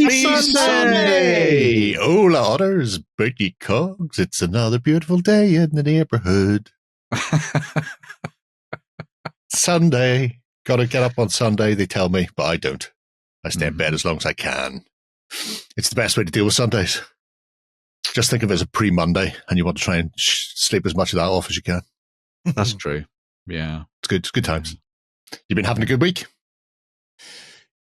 Sunday! Hola, otters, Bertie Cogs. It's another beautiful day in the neighborhood. Sunday. Gotta get up on Sunday, they tell me, but I don't. I stay in bed as long as I can. It's the best way to deal with Sundays. Just think of it as a pre-Monday, and you want to try and sleep as much of that off as you can. That's true. Yeah. It's good. It's good times. You've been having a good week?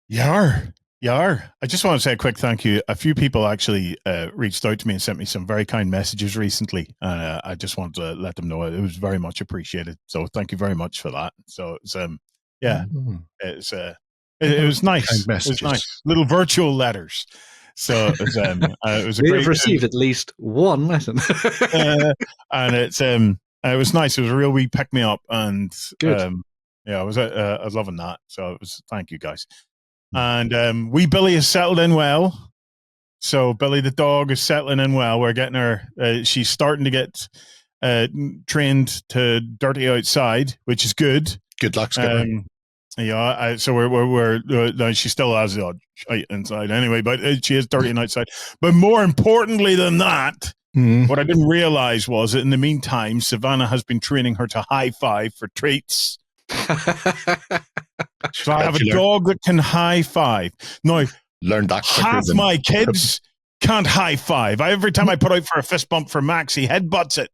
Yar. I just want to say a quick thank you. A few people actually reached out to me and sent me some very kind messages recently. I just wanted to let them know it was very much appreciated. So thank you very much for that. So it's it was nice. It was nice. Little virtual letters. So it was we have received at least one letter, and it was nice. It was a real wee pick me up, and good. I was loving that. So it was thank you guys. And wee Billy has settled in well. So Billy the dog is settling in well. We're getting her. She's starting to get trained to dirty outside, which is good. Good luck, Skipper. So we're she still has the odd shite inside anyway, but she is dirty outside. But more importantly than that, what I didn't realize was that in the meantime, Savannah has been training her to high five for treats. So I have a dog that can high five. Now, learned that half my kids can't high five. Every time I put out for a fist bump for Max, he headbutts it.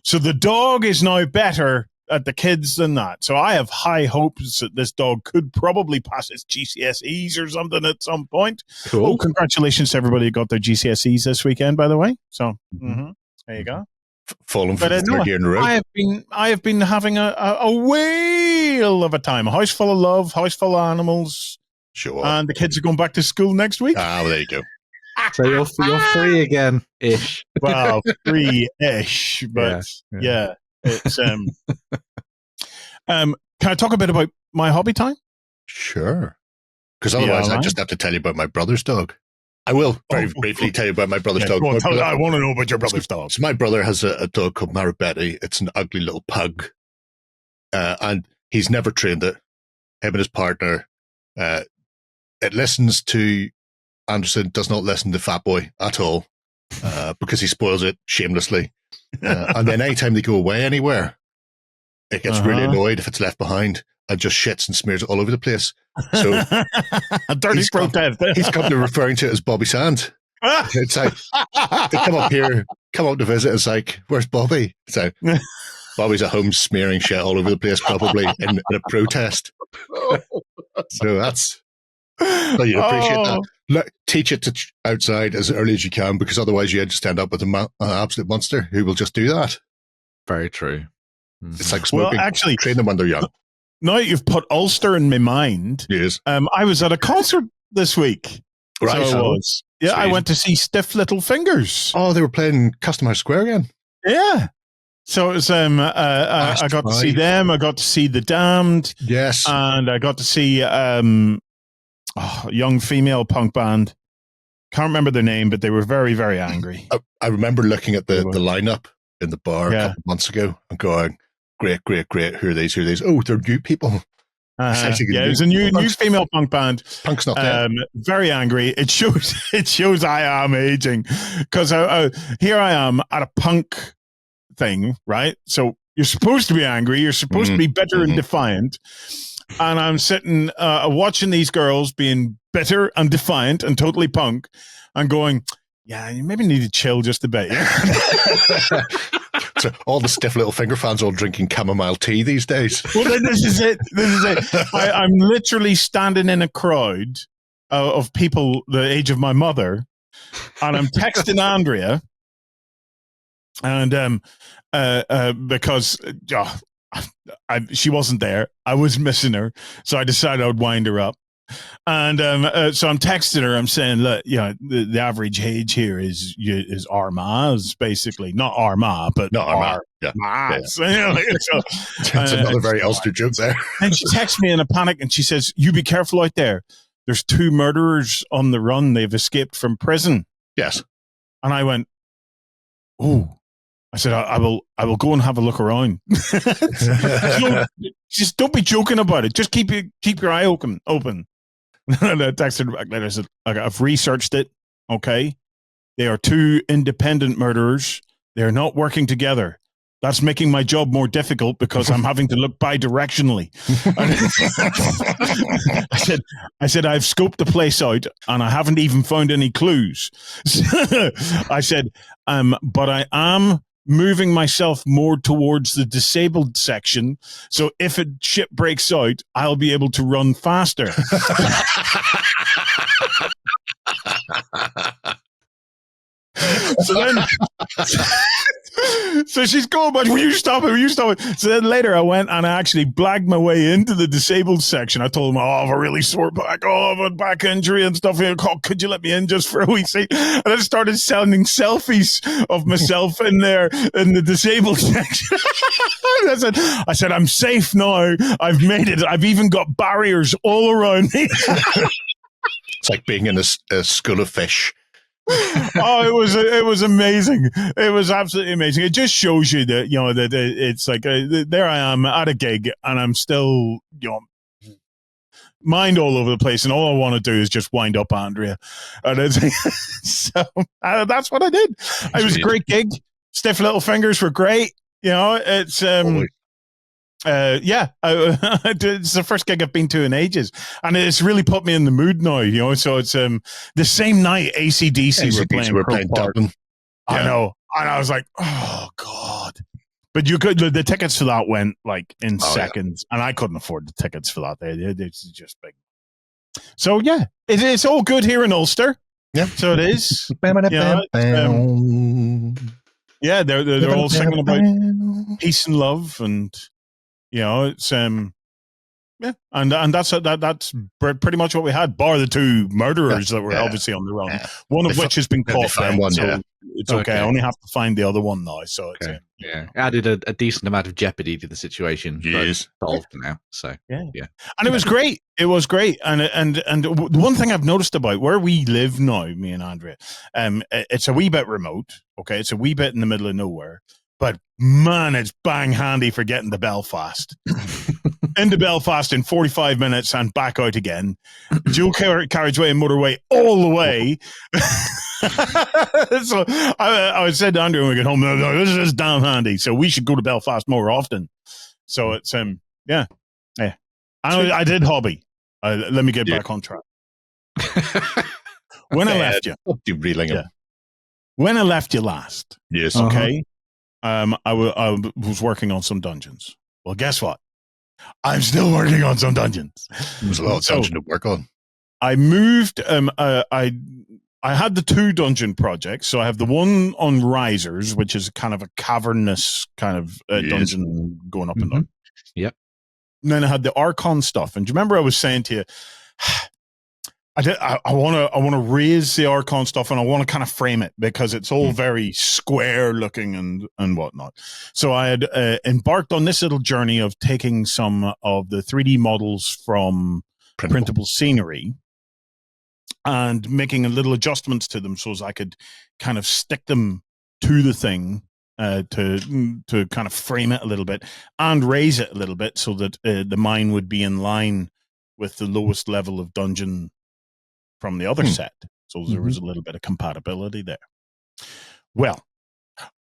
So the dog is now better at the kids than that. So I have high hopes that this dog could probably pass its GCSEs or something at some point. Cool. Oh, congratulations to everybody who got their GCSEs this weekend, by the way. So there you go. Fallen for the third year in a row. I have been having a whale of a time. A house full of love, house full of animals. Sure. And the kids are going back to school next week. Well, there you go. So you're free again, ish. Well, free-ish, but yeah. It's can I talk a bit about my hobby time? Sure. Because otherwise I just have to tell you about my brother's dog. I will very briefly tell you about my brother's dog. I want to know about your brother's dog. So my brother has a dog called Marabetty. It's an ugly little pug. And he's never trained it. Him and his partner. It listens to Anderson, does not listen to Fat Boy at all because he spoils it shamelessly. And then anytime they go away anywhere, it gets really annoyed if it's left behind and just shits and smears it all over the place. So a dirty protest. He's come to referring to it as Bobby Sand. It's like they come up to visit. It's like, where's Bobby? It's like Bobby's at home smearing shit all over the place, probably in a protest. So that's. So you appreciate that. Teach it to outside as early as you can, because otherwise you just end up with an absolute monster who will just do that. Very true. It's like smoking. Well, actually, train them when they're young. Now you've put Ulster in my mind. Yes. I was at a concert this week. Right. So I was. Yeah, sweet. I went to see Stiff Little Fingers. Oh, they were playing Custom House Square again. Yeah. So it was, I got to see them. I got to see The Damned. Yes. And I got to see a young female punk band. Can't remember their name, but they were very, very angry. I remember looking at the lineup in the bar a couple of months ago and going, great. Who are these? Oh, they're new people. It was a new female punk band. Punk's not dead. Very angry. It shows I am aging, because here I am at a punk thing, right? So you're supposed to be angry. You're supposed to be bitter and defiant. And I'm sitting watching these girls being bitter and defiant and totally punk and going, yeah, you maybe need to chill just a bit. So all the Stiff Little Finger fans are all drinking chamomile tea these days. Well, this is it. I'm literally standing in a crowd of people the age of my mother, and I'm texting Andrea, and because she wasn't there, I was missing her, so I decided I would wind her up. And so I'm texting her. I'm saying, look, the average age here is Armagh, basically not Armagh, but not Armagh. That's another very Ulster joke there. And she texts me in a panic, and she says, "You be careful out there. There's 2 murderers on the run. They've escaped from prison." Yes. And I went, "Oh." I said, I will go and have a look around. Just don't be joking about it. Just keep your eye open. And I texted back later. I said, I've researched it. Okay. They are two independent murderers. They're not working together. That's making my job more difficult because I'm having to look bi-directionally. I said, I've scoped the place out and I haven't even found any clues. I said, but I am moving myself more towards the disabled section. So if a ship breaks out, I'll be able to run faster. So then, so she's going, but will you stop it? Will you stop it? So then later I went and I actually blagged my way into the disabled section. I told them, I have a really sore back. I have a back injury and stuff. Oh, could you let me in just for a wee second? And I started sending selfies of myself in there in the disabled section. I said, I'm safe now. I've made it. I've even got barriers all around me. It's like being in a school of fish. It was amazing. It was absolutely amazing. It just shows you that, that it's like there I am at a gig and I'm still, mind all over the place, and all I want to do is just wind up Andrea. And so that's what I did. It was a great gig. Stiff Little Fingers were great. It's it's the first gig I've been to in ages, and it's really put me in the mood now. So it's the same night AC/DC were playing Dublin. I know, and I was like, oh god! But you could the tickets for that went like in seconds, and I couldn't afford the tickets for that. It's just big. So yeah, it's all good here in Ulster. Yeah, so it is. Yeah, they're all singing about peace and love and. It's and that's pretty much what we had, bar the two murderers that were obviously on the run. One of which has been caught. So it's okay. I only have to find the other one now. So it's added a decent amount of jeopardy to the situation. Yes, solved now. So and it was great. It was great. And the one thing I've noticed about where we live now, me and Andrea, it's a wee bit remote. Okay, it's a wee bit in the middle of nowhere. But man, it's bang handy for getting to Belfast. Into Belfast in 45 minutes and back out again. Dual carriageway and motorway all the way. So I said to Andrew when we get home, no, this is damn handy. So we should go to Belfast more often. So it's yeah. I did hobby. Let me get back on track. When I left you, when I left you last, yes, okay. I was working on some dungeons. Well, guess what? I'm still working on some dungeons. There's a lot of dungeon to work on. I moved. I had the two dungeon projects. So I have the one on Risers, which is kind of a cavernous kind of dungeon going up and down. Yep. And then I had the Archon stuff. And do you remember I was saying to you, I want to raise the Archon stuff and I want to kind of frame it because it's all very square looking and whatnot. So I had embarked on this little journey of taking some of the 3D models from Printable Scenery and making a little adjustments to them so as I could kind of stick them to the thing to kind of frame it a little bit and raise it a little bit so that the mine would be in line with the lowest level of dungeon from the other set. So there was a little bit of compatibility there. Well,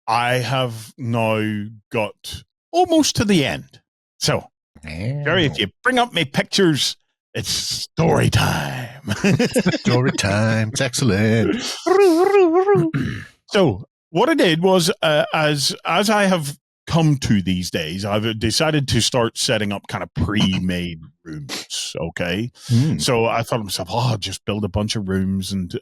I have now got almost to the end. So, Jerry, if you bring up my pictures, it's story time. Story time. It's excellent. So what I did was, as I have come to these days, I've decided to start setting up kind of pre-made rooms. Okay. So I thought to myself, I'll just build a bunch of rooms and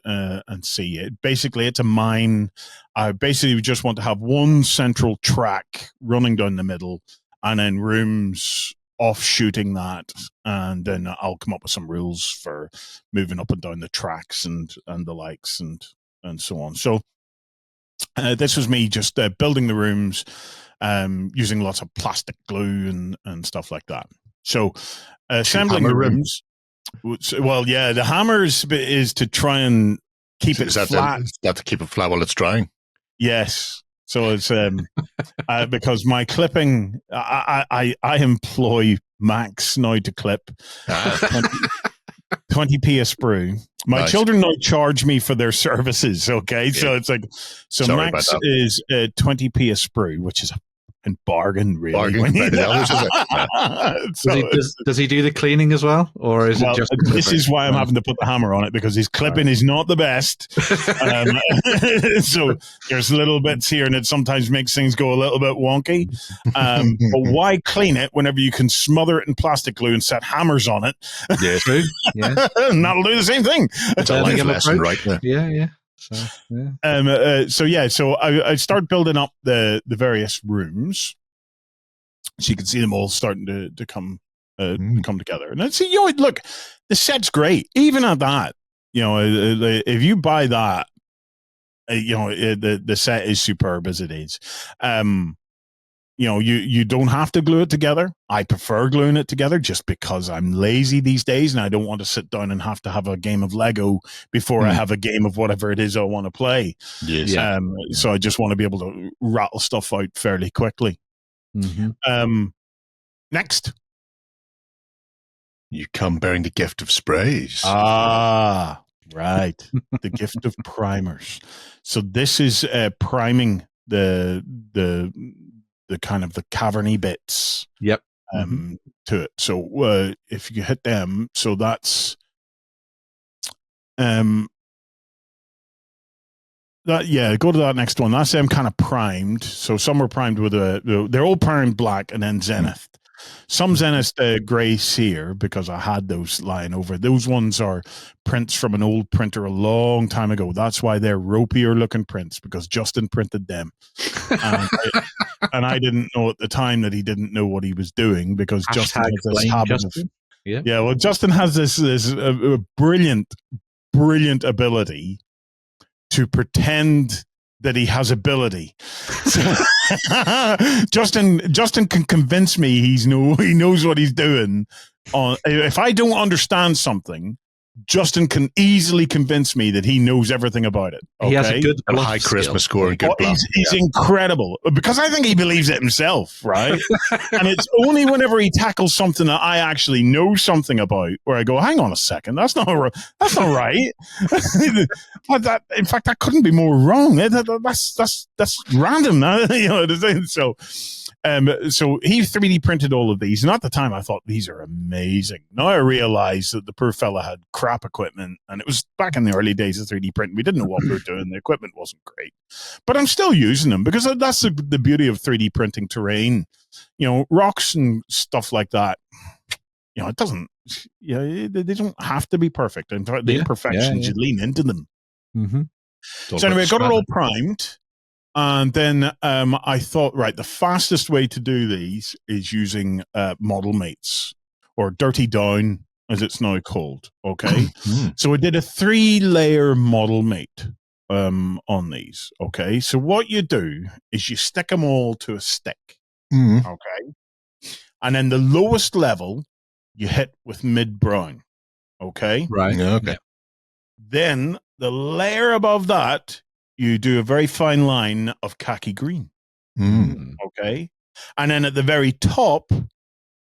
see it. Basically, it's a mine. I basically just want to have one central track running down the middle and then rooms offshooting that. And then I'll come up with some rules for moving up and down the tracks and the likes and so on. So this was me just building the rooms, using lots of plastic glue and stuff like that. So assembling the rooms. Well, yeah, the hammer is to try and keep it flat. That's to keep it flat while it's drying. Yes. So it's because my clipping, I employ Max now to clip 20p a sprue. My Nice. children don't charge me for their services. Okay, so Yeah. it's like, so Sorry max about is 20p a sprue, which is a bargain, really. Bargain compared to the others, is it? Yeah. So does he do the cleaning as well, or is well, it just? this is why I'm having to put the hammer on it, because his clipping is not the best. So there's little bits here, and it sometimes makes things go a little bit wonky. But why clean it whenever you can smother it in plastic glue and set hammers on it? Yeah. True. Yeah. And that'll do the same thing. It's a life lesson, right there. Yeah. So I start building up the various rooms, so you can see them all starting to come together. And I see, look, the set's great. Even at that, if you buy that, the set is superb as it is. You don't have to glue it together. I prefer gluing it together just because I'm lazy these days and I don't want to sit down and have to have a game of Lego before I have a game of whatever it is I want to play. Yes. So I just want to be able to rattle stuff out fairly quickly. Mm-hmm. Next. You come bearing the gift of sprays. Ah, right. The gift of primers. So this is priming the kind of the caverny bits. Yep. To it. So if you hit them, so that's go to that next one. That's them kind of primed. So some are primed with they're all primed black and then zenith. Some zenith gray sear, because I had those lying over. Those ones are prints from an old printer a long time ago. That's why they're ropier looking prints, because Justin printed them. And I didn't know at the time that he didn't know what he was doing, because Justin has this habit of, Justin has this brilliant ability to pretend that he has ability. Justin can convince me he knows what he's doing. If I don't understand something, Justin can easily convince me that he knows everything about it. Okay? He has a good high charisma score and good bluff. He's incredible, because I think he believes it himself, right? And it's only whenever he tackles something that I actually know something about where I go, hang on a second, that's not right. In fact, that couldn't be more wrong. That's random. So he 3D printed all of these, and at the time I thought these are amazing. Now I realize that the poor fella had crap equipment, and it was back in the early days of 3D printing. We didn't know what we were doing. The equipment wasn't great, but I'm still using them, because that's the beauty of 3D printing terrain. Rocks and stuff like that. It doesn't. They don't have to be perfect. In fact, the imperfections, you lean into them. Mm-hmm. So anyway, I got it all primed. And then I thought, right, the fastest way to do these is using model mates, or dirty down, as it's now called. Okay. So I did a 3-layer model mate on these. Okay. So what you do is you stick them all to a stick. Okay. And then the lowest level you hit with mid brown. Okay. Right. Okay. Then the layer above that, you do a very fine line of khaki green. Okay. And then at the very top,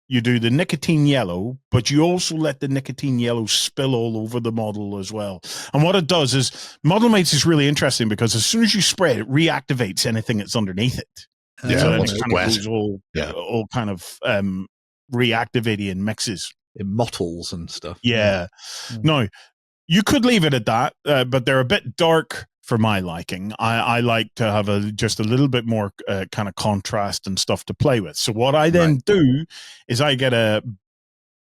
you do the nicotine yellow, but you also let the nicotine yellow spill all over the model as well. And what it does is, Model Mates is really interesting, because as soon as you spray it reactivates anything that's underneath it. Yeah, so then once it it's kind wet. of goes all kind of reactivating and mixes. It mottles and stuff. Yeah. No, you could leave it at that, but they're a bit dark for my liking. I like to have just a little bit more kind of contrast and stuff to play with. So what I then do is I get a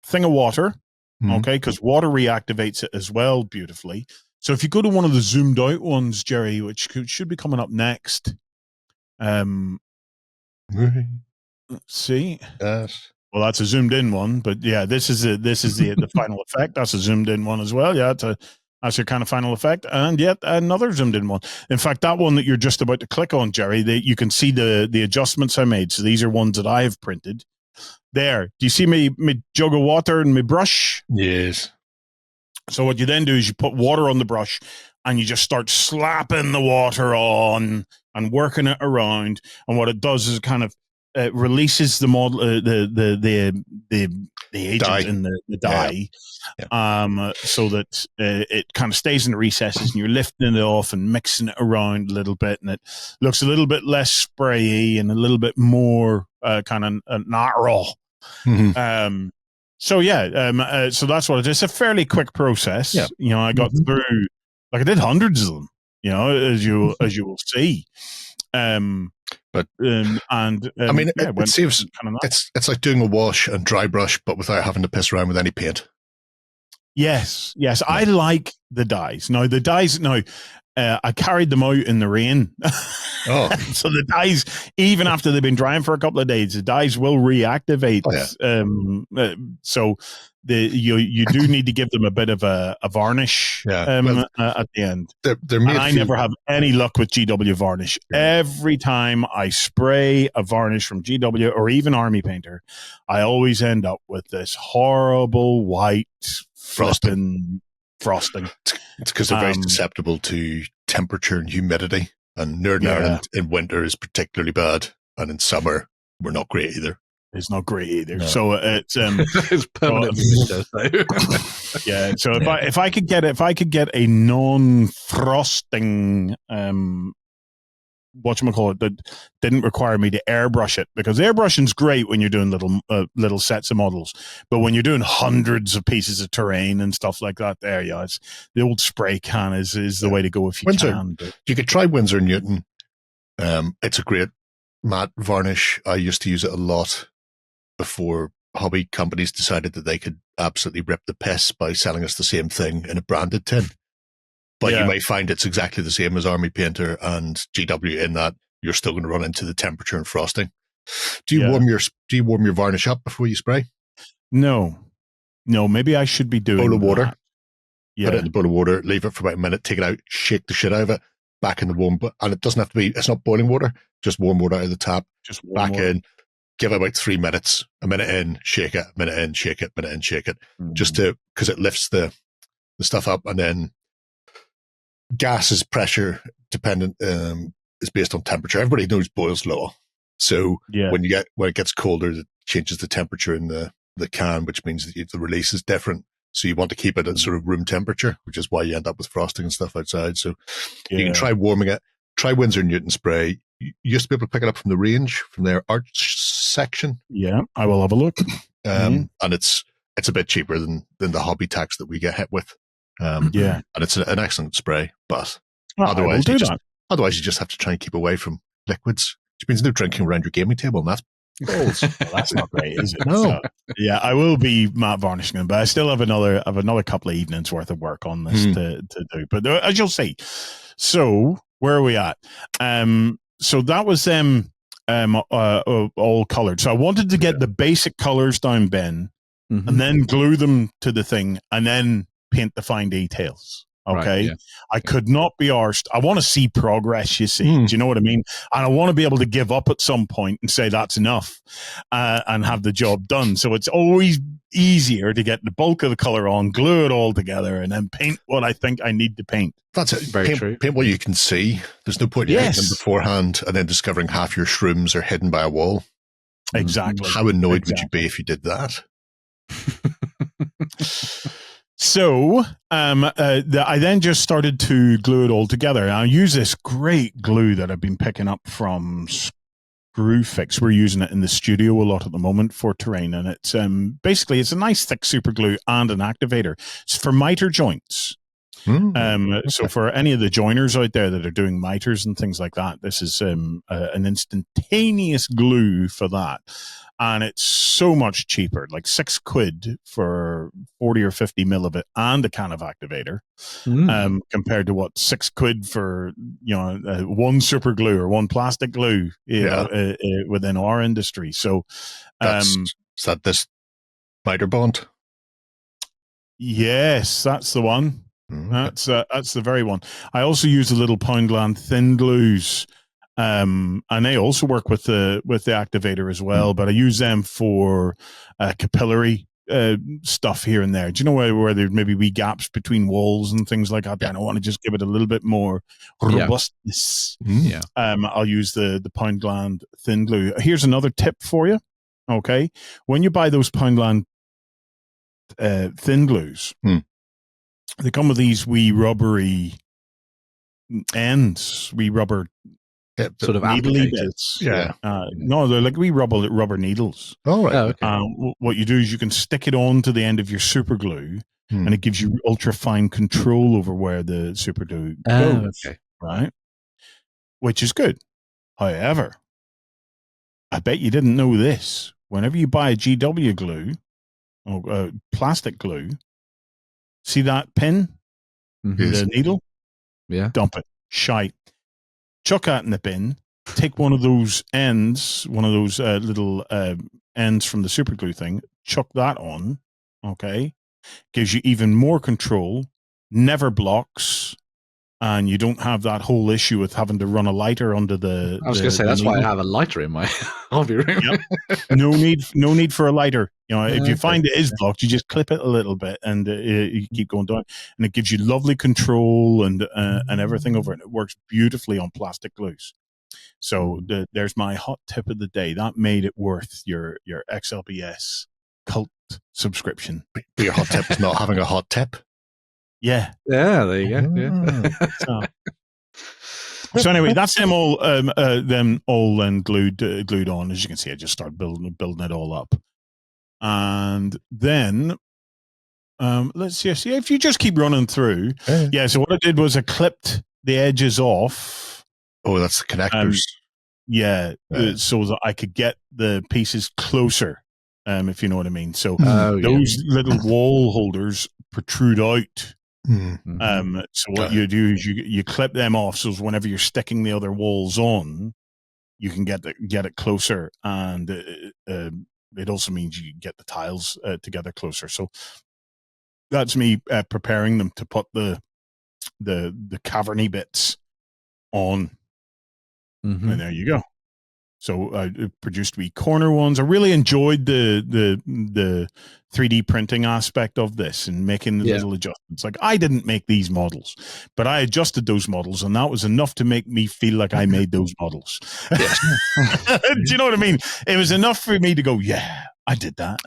thing of water, okay, because water reactivates it as well beautifully. So if you go to one of the zoomed out ones, Jerry, which should be coming up next, see? Yes. Well, that's a zoomed in one, but yeah, this is the final effect. That's a zoomed in one as well. Yeah, that's your kind of final effect, and yet another zoomed in one. In fact, that one that you're just about to click on, Jerry, you can see the adjustments I made. So these are ones that I have printed. There, do you see me jug of water and my brush? Yes. So what you then do is you put water on the brush, and you just start slapping the water on and working it around. And what it does is it kind of releases the model, the agent Dye. in the dye, Yeah. so that it kind of stays in the recesses, and you're lifting it off and mixing it around a little bit, and it looks a little bit less sprayy and a little bit more kind of natural. Mm-hmm. So that's what it is. It's a fairly quick process. Yeah. You know, I got through, like I did hundreds of them, you know, as you will see. I mean, it saves. Kind of it's like doing a wash and dry brush, but without having to piss around with any paint. Yes. I like the dyes. Now the dyes. I carried them out in the rain. Oh, so the dyes, even after they've been drying for a couple of days, the dyes will reactivate. Oh, yeah. So you do need to give them a bit of a varnish at the end. They're made. I never have any luck with GW varnish. Yeah. Every time I spray a varnish from GW or even Army Painter, I always end up with this horrible white frosting. It's because they're very susceptible to temperature and humidity, and Northern Ireland in winter is particularly bad, and in summer we're not great either. It's not great either. No. So it's it's permanently yeah. So if I could get a non-frosting whatchamacallit that didn't require me to airbrush it, because airbrushing's great when you're doing little sets of models, but when you're doing hundreds of pieces of terrain and stuff like that, it's the old spray can is the way to go if you can. You could try Winsor & Newton. It's a great matte varnish. I used to use it a lot before hobby companies decided that they could absolutely rip the piss by selling us the same thing in a branded tin. But you may find it's exactly the same as Army Painter and GW in that you're still going to run into the temperature and frosting. Do you warm your varnish up before you spray? No. Maybe I should be doing bowl of water. That. Yeah. Put it in the bowl of water, leave it for about a minute, take it out, shake the shit out of it, back in the warm. And it doesn't have to be. It's not boiling water. Just warm water out of the tap. Just back in. Give it about 3 minutes. A minute in, shake it. A minute in, shake it. A minute in, shake it. Just because it lifts the stuff up, and then. Gas is pressure dependent, is based on temperature. Everybody knows Boyle's law. So when it gets colder, it changes the temperature in the can, which means that the release is different. So you want to keep it at sort of room temperature, which is why you end up with frosting and stuff outside. So you can try warming it. Try Winsor & Newton spray. You used to be able to pick it up from the range, from their arch section. Yeah, I will have a look. And it's a bit cheaper than the hobby tax that we get hit with. And it's an excellent spray, but otherwise you just have to try and keep away from liquids, which means no drinking around your gaming table, and that's balls. Well, that's not great, is it? No. So, I will be matte varnishing them, but I still have another couple of evenings worth of work on this to do. But as you'll see, so where are we at? So that was them all colored. So I wanted to get the basic colors down, Ben, and then glue them to the thing, and then paint the fine details. Okay. Right, I could not be arsed. I want to see progress, you see. Do you know what I mean? And I want to be able to give up at some point and say that's enough and have the job done. So it's always easier to get the bulk of the color on, glue it all together, and then paint what I think I need to paint. That's it. Very true. Paint what you can see. There's no point in painting them beforehand and then discovering half your shrooms are hidden by a wall. Exactly. How annoyed would you be if you did that? So I then just started to glue it all together. And I use this great glue that I've been picking up from Screwfix. We're using it in the studio a lot at the moment for terrain. And it's basically it's a nice thick super glue and an activator. It's for miter joints. So for any of the joiners out there that are doing miters and things like that, this is an instantaneous glue for that. And it's so much cheaper, like £6 for 40 or 50 mil of it and a can of activator, compared to what £6 for one super glue or one plastic glue within our industry. So is that this miter bond? Yes, that's the one. That's the very one. I also use the little Poundland thin glues. And they also work with the activator as well, but I use them for capillary stuff here and there. Do you know where there maybe wee gaps between walls and things like that? Yeah. And I want to just give it a little bit more robustness. Yeah. I'll use the Poundland thin glue. Here's another tip for you. Okay, when you buy those Poundland thin glues, they come with these wee rubbery ends, wee rubber sort of needly applicators. bits. Yeah. No, they're like wee rubber needles. All right. Oh, okay. What you do is you can stick it on to the end of your super glue, and it gives you ultra fine control over where the super glue goes. Okay. Right, which is good. However, I bet you didn't know this. Whenever you buy a GW glue or plastic glue, see that pin, the needle? Yeah. Dump it. Shite. Chuck that in the bin. Take one of those ends, one of those little ends from the super glue thing, chuck that on, okay? Gives you even more control, never blocks, and you don't have that whole issue with having to run a lighter under the... I was going to say, that's why I have a lighter in my hobby room. Yep. No need for a lighter. You know, if you find it is blocked, you just clip it a little bit and you keep going down. And it gives you lovely control and everything over it. It works beautifully on plastic glues. So there's my hot tip of the day. That made it worth your XLBS cult subscription. But your hot tip is not having a hot tip. Yeah. Yeah, there you go. Yeah. So anyway, that's them all then glued on. As you can see, I just started building it all up. And then let's see if you just keep running through. So what I did was I clipped the edges off. Oh, that's the connectors. So that I could get the pieces closer, if you know what I mean. So those little wall holders protrude out. So what you do is you clip them off, so whenever you're sticking the other walls on, you can get it closer, and it also means you get the tiles together closer. So that's me preparing them to put the caverny bits on, and there you go. So I produced wee corner ones. I really enjoyed the 3D printing aspect of this and making the little adjustments. Like, I didn't make these models, but I adjusted those models, and that was enough to make me feel like I made those models. Yes. Do you know what I mean? It was enough for me to go, yeah, I did that.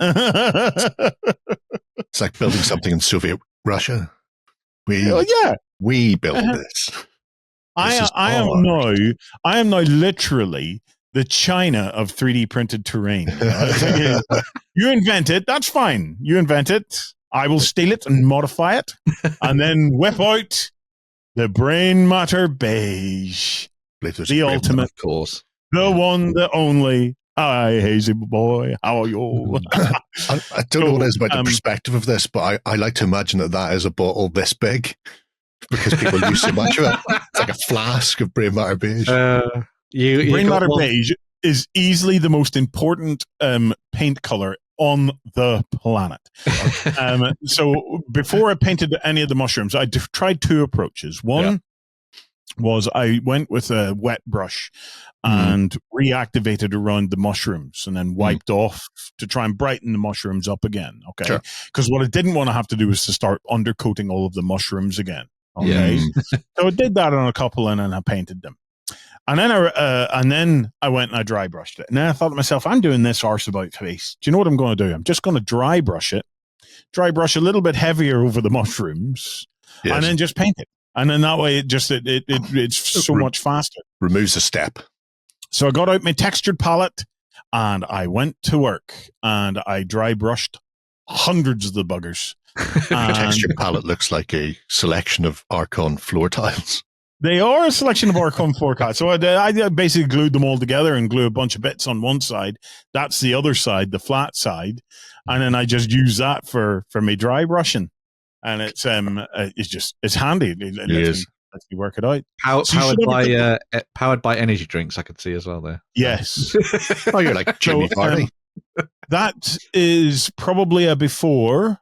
It's like building something in Soviet Russia. We built this. I am now literally the China of 3D printed terrain. You invent it, that's fine. You invent it. I will steal it and modify it, and then whip out the brain matter beige, the ultimate, of course, the one, the only. Hi, hazy boy. How are you? I don't know what it is about the perspective of this, but I like to imagine that is a bottle this big because people use so much of it. It's like a flask of brain matter beige. Brain matter beige is easily the most important paint color on the planet. So before I painted any of the mushrooms, I tried two approaches. One was I went with a wet brush and reactivated around the mushrooms and then wiped off to try and brighten the mushrooms up again. Okay. Because what I didn't want to have to do was to start undercoating all of the mushrooms again. Okay. So I did that on a couple and then I painted them. And then I went and I dry brushed it. And then I thought to myself, I'm doing this arse about face. Do you know what I'm going to do? I'm just going to dry brush a little bit heavier over the mushrooms, and then just paint it. And then that way it's so much faster. Removes a step. So I got out my textured palette and I went to work and I dry brushed hundreds of the buggers. The textured palette looks like a selection of Archon floor tiles. They are a selection of Archon floor tiles. So I basically glued them all together and glue a bunch of bits on one side. That's the other side, the flat side. And then I just use that for my dry brushing. And it's handy. It lets me work it out. Powered by energy drinks, I could see as well there. Yes. Oh, you're like Jimmy Varney. That is probably a before,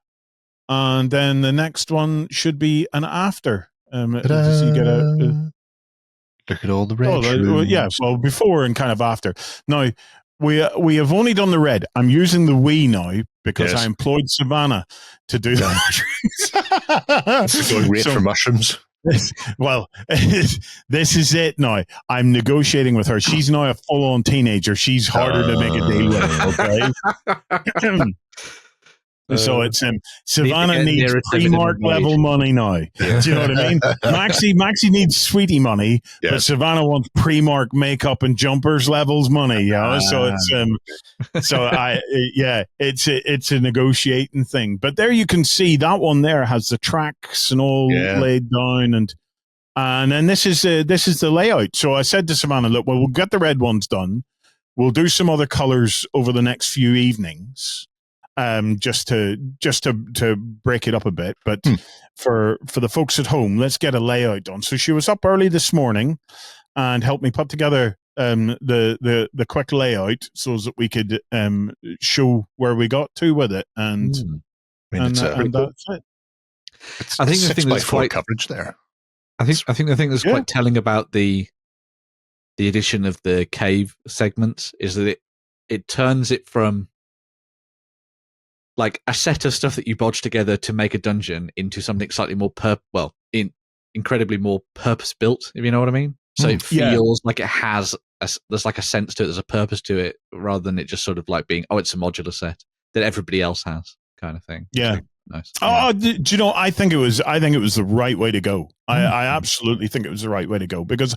and then the next one should be an after. So you get look at all the red shrooms. well, before and kind of after. Now, we have only done the red. I'm using the we now because Yes. I employed Savannah to do that. This is going great for mushrooms. Well, this is it now. I'm negotiating with her. She's now a full-on teenager. She's harder to make a deal with, okay? So it's Savannah needs Primark level money now. Yeah. Do you know what I mean? Maxie needs sweetie money, Yeah. but Savannah wants Primark makeup and jumpers levels money. You know? So it's a negotiating thing. But there you can see that one there has the tracks and all laid down, and then this is the layout. So I said to Savannah, look, well, we'll get the red ones done. We'll do some other colors over the next few evenings. Just to break it up a bit, but for the folks at home, let's get a layout done. So she was up early this morning and helped me put together the quick layout so that we could show where we got to with it, and that's it. I think the thing that's quite coverage there. I think the thing that's quite telling about the addition of the cave segments is that it turns it from like a set of stuff that you bodge together to make a dungeon into something slightly more incredibly more purpose built, if you know what I mean. So it feels like it has there's like a sense to it, there's a purpose to it, rather than it just sort of like being, it's a modular set that everybody else has, kind of thing. Yeah. Nice. Oh, do you know? I think it was the right way to go. I absolutely think it was the right way to go, because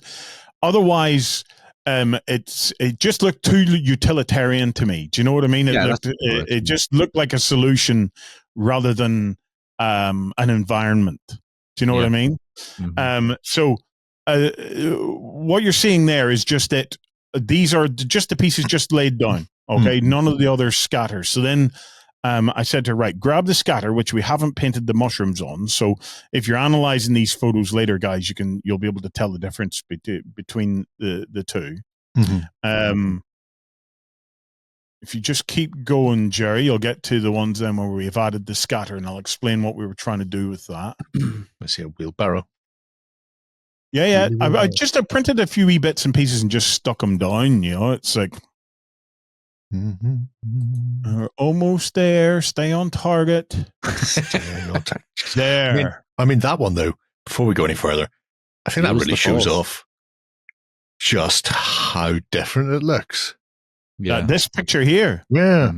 otherwise, it just looked too utilitarian to me. Do you know what I mean? It just looked like a solution rather than an environment. Do you know what I mean? Mm-hmm. So what you're seeing there is just that these are just the pieces just laid down. Okay, none of the others scatter. So then I said to her, right, grab the scatter, which we haven't painted the mushrooms on. So if you're analyzing these photos later, guys, you'll be able to tell the difference between the two. Mm-hmm. If you just keep going, Jerry, you'll get to the ones then where we've added the scatter, and I'll explain what we were trying to do with that. Let's see a wheelbarrow. Yeah. I printed a few wee bits and pieces and just stuck them down. You know, it's like. We're almost there. Stay on target. There. I mean, that one, though, before we go any further, I think that really shows off just how different it looks. Yeah. This picture here. Yeah.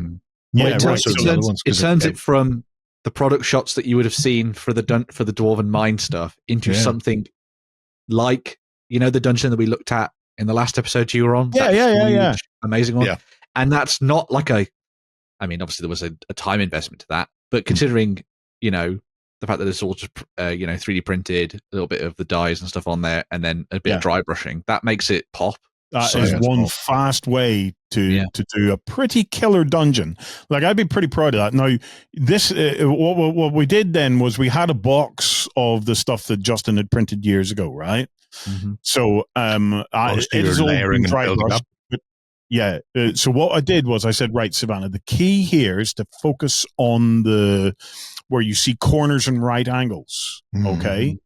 It turns it from the product shots that you would have seen for the Dwarven Mine stuff into something like, the dungeon that we looked at in the last episode you were on. Yeah. Amazing one. Yeah. And that's not like obviously there was a time investment to that, but considering, the fact that it's all just, 3D printed, a little bit of the dyes and stuff on there, and then a bit of dry brushing, that makes it pop. That is one fast way to do a pretty killer dungeon. Like, I'd be pretty proud of that. Now, this, what we did then was we had a box of the stuff that Justin had printed years ago, right? Mm-hmm. So, it is all been dry brushed. Yeah. So what I did was I said, right, Savannah, the key here is to focus on where you see corners and right angles. Okay.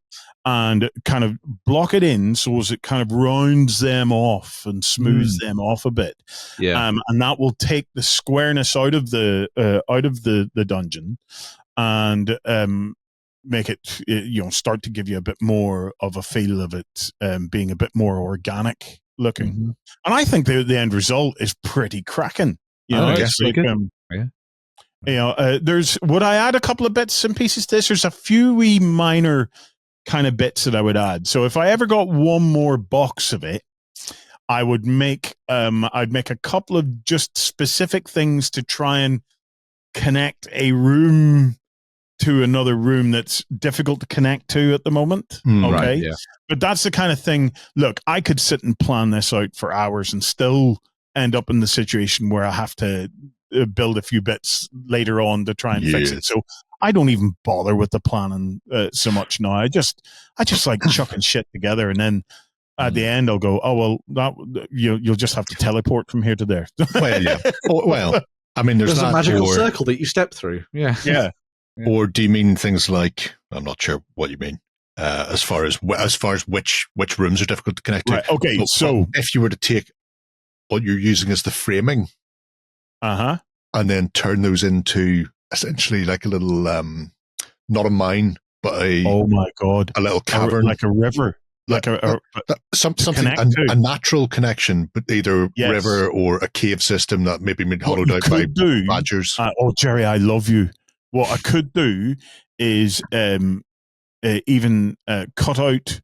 And kind of block it in so as it kind of rounds them off and smooths them off a bit. Yeah. And that will take the squareness out of the dungeon and make it, start to give you a bit more of a feel of it being a bit more organic looking. Mm-hmm. And I think the end result is pretty cracking. Would I add a couple of bits and pieces to this? There's a few wee minor kind of bits that I would add. So if I ever got one more box of it, I would make I'd make a couple of just specific things to try and connect a room to another room that's difficult to connect to at the moment. Okay. Right, yeah. But that's the kind of thing, look, I could sit and plan this out for hours and still end up in the situation where I have to build a few bits later on to try and fix it. So I don't even bother with the planning so much now. I just like chucking shit together, and then at the end I'll go, oh well, you'll just have to teleport from here to there. Well, I mean, there's a magical circle that you step through. Yeah. Or do you mean things like, I'm not sure what you mean, as far as which rooms are difficult to connect to? Right, okay, so if you were to take what you're using as the framing, and then turn those into essentially like a little, not a mine, but a little cavern, like a river, something a natural connection, but either river or a cave system that maybe been hollowed out by badgers. Jerry, I love you. What I could do is even cut out,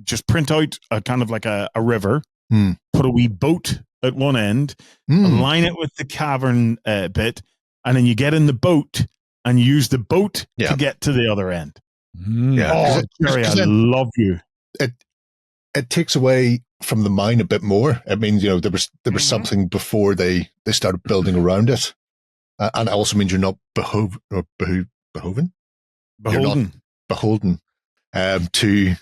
just print out a kind of like a river, put a wee boat at one end, align it with the cavern bit, and then you get in the boat and use the boat to get to the other end. Yeah, Jerry, I love you. It takes away from the mine a bit more. It means, there was something before they started building around it, and it also means you're not beholden to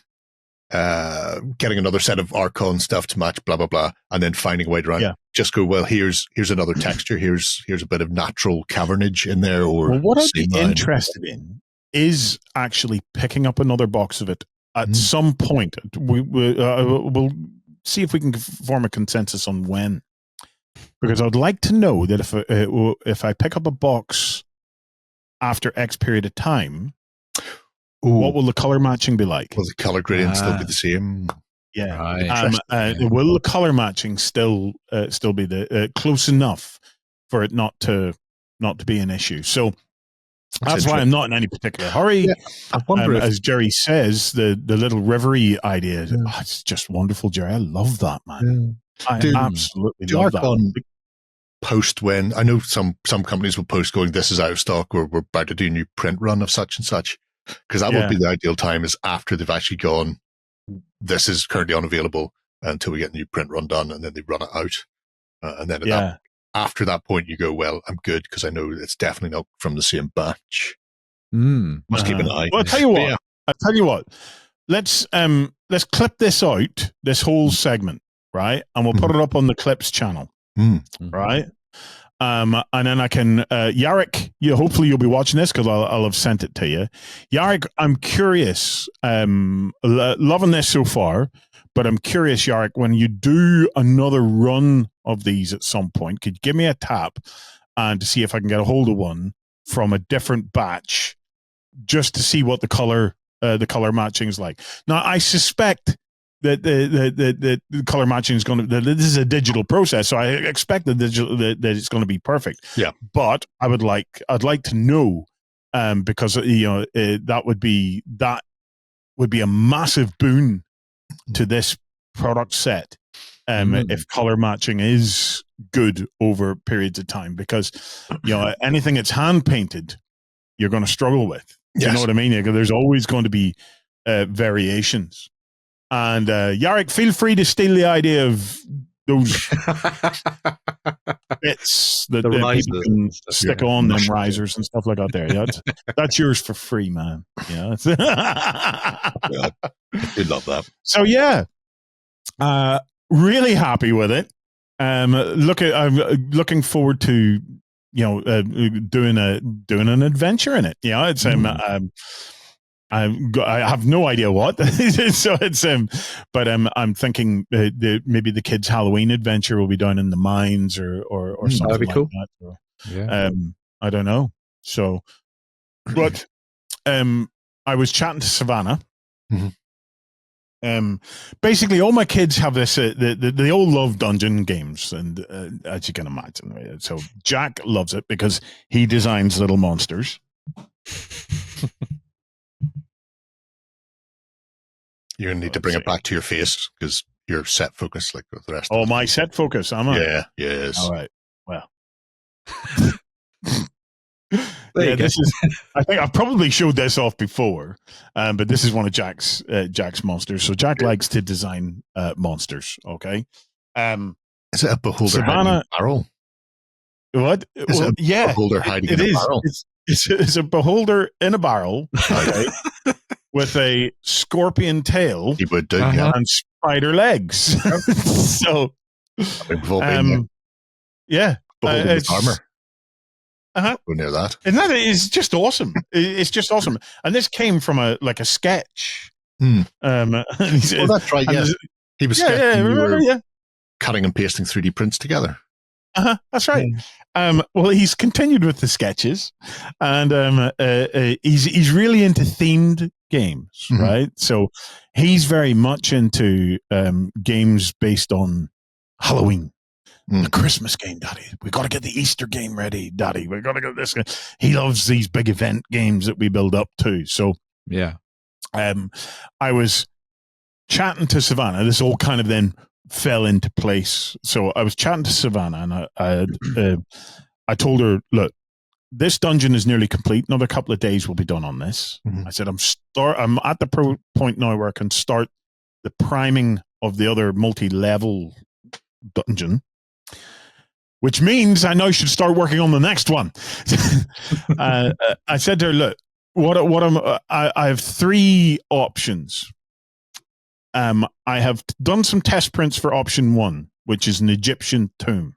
getting another set of Archon stuff to match, blah blah blah, and then finding a way around. Just go, well, here's another texture. Here's a bit of natural cavernage in there. Or what I'd be interested in is actually picking up another box of it at some point. We'll see if we can form a consensus on when, because I'd like to know that if I pick up a box after X period of time, what will the color matching be like? Will the color gradient still be the same? Yeah. Right. Will the color matching still be the close enough for it not to be an issue? So that's why I'm not in any particular hurry. Yeah. I wonder as Jerry says, the little rivery idea, it's just wonderful, Jerry. I love that, man. I absolutely love that. Post when I know some companies will post going, this is out of stock, or we're about to do a new print run of such and such, because that would be the ideal time, is after they've actually gone, this is currently unavailable until we get a new print run done, and then they run it out, and then after that point you go, well, I'm good because I know it's definitely not from the same batch. Must keep an eye. Well, I'll tell you what, let's clip this out, this whole segment, right, and we'll put it up on the Clips channel. Right, and then I can Yarrick, hopefully you'll be watching this because I'll have sent it to you. Yarrick, I'm curious, loving this so far, but I'm curious, Yarrick, when you do another run of these at some point, could you give me a tap and to see if I can get a hold of one from a different batch, just to see what the color matching is like. Now, I suspect that the color matching is going to, this is a digital process, so I expect that it's going to be perfect. Yeah, but I'd like to know, because that would be a massive boon to this product set, if color matching is good over periods of time, because anything that's hand painted, you're going to struggle with. You know what I mean? There's always going to be variations. And Yarrick, feel free to steal the idea of those bits that people can stick on them risers and stuff like that. There, that's yours for free, man. Yeah, we love that. So really happy with it. I'm looking forward to doing an adventure in it. It's I have no idea what. So it's but I'm thinking maybe the kids' Halloween adventure will be down in the mines or something that'd be cool. like that. Or, I don't know. So, but I was chatting to Savannah. Basically, all my kids have this. They all love dungeon games, and as you can imagine, right? So Jack loves it because he designs little monsters. You're going to need to bring it back to your face because you're set focus like the rest of them. My set focus, am I? Yeah, yes. All right. Well. This is, I think I've probably showed this off before, but this is one of Jack's monsters. So Jack likes to design monsters, okay? Is it a beholder hiding in a barrel? What? Is it a beholder hiding in a barrel? It's a beholder in a barrel, okay? With a scorpion tail, he would do, and spider legs. So, beholder armor. Go near that. And that is just awesome. It's just awesome. And this came from a sketch. That's right. Yes, he was. Yeah, cutting and pasting 3D prints together. That's right. Well, he's continued with the sketches, and he's really into themed games, right? So he's very much into games based on Halloween. The Christmas game, Daddy. We got to get the Easter game ready, Daddy. We got to get this. He loves these big event games that we build up to. So yeah, I was chatting to Savannah. This all kind of then fell into place. So I was chatting to Savannah, and I told her, look, this dungeon is nearly complete. Another couple of days will be done on this. I said, I'm at the point now where I can start the priming of the other multi-level dungeon, which means I now should start working on the next one. I said to her, look, I have 3 options. I have done some test prints for option 1, which is an Egyptian tomb.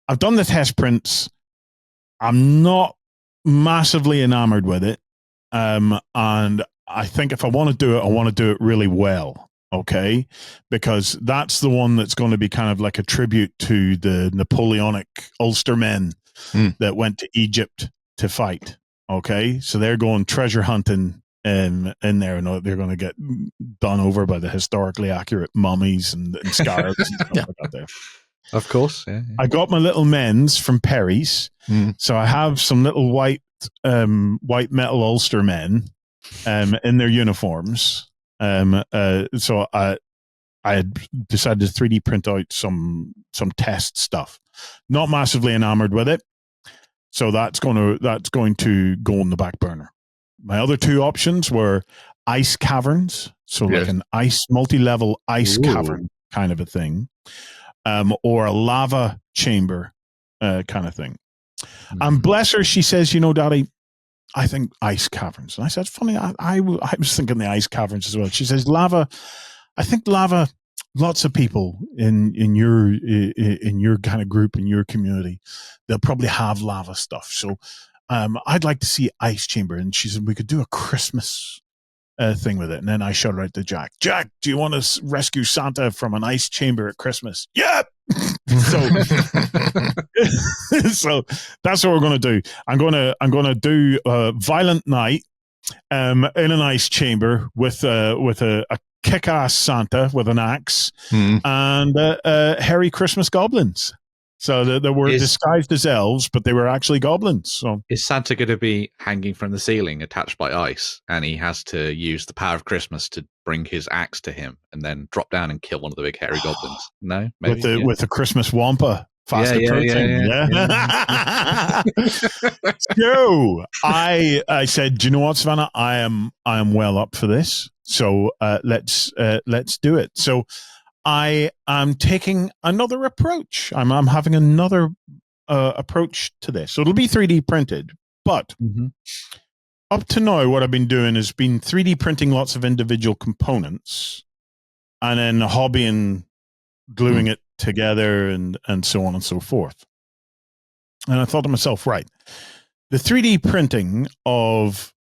I've done the test prints. I'm not massively enamored with it. And I think if I want to do it, I want to do it really well. Okay. Because that's the one that's going to be kind of like a tribute to the Napoleonic Ulstermen that went to Egypt to fight. Okay. So they're going treasure hunting in there, and they're going to get done over by the historically accurate mummies and scarabs and stuff like that there. Of course. Yeah. I got my little men's from Perry's. So I have some little white metal Ulster men in their uniforms. So I had decided to 3D print out some test stuff. Not massively enamored with it. So that's going to go on the back burner. My other 2 options were ice caverns. So like an multi-level ice cavern kind of a thing. Or a lava chamber kind of thing. And bless her, she says, Daddy, I think ice caverns. And I said, funny, I was thinking the ice caverns as well. She says, lava, I think lava, lots of people in your kind of group, in your community, they'll probably have lava stuff. So I'd like to see ice chamber. And she said, we could do a Christmas thing with it. And then I shouted out to Jack, do you want to rescue Santa from an ice chamber at Christmas? Yep. So that's what we're going to do. I'm going to do a violent night in an ice chamber with a kick-ass Santa with an axe and hairy Christmas goblins. So they were disguised as elves, but they were actually goblins. So is Santa going to be hanging from the ceiling, attached by ice, and he has to use the power of Christmas to bring his axe to him, and then drop down and kill one of the big hairy goblins? No, maybe, with the Christmas wampa, fast approaching. Yeah. So I said, do you know what, Savannah? I am well up for this. So let's do it. So I am taking another approach. I'm having another approach to this. So it'll be 3D printed, but up to now, what I've been doing has been 3D printing lots of individual components and then hobbying, gluing it together and so on and so forth. And I thought to myself, right, the 3D printing of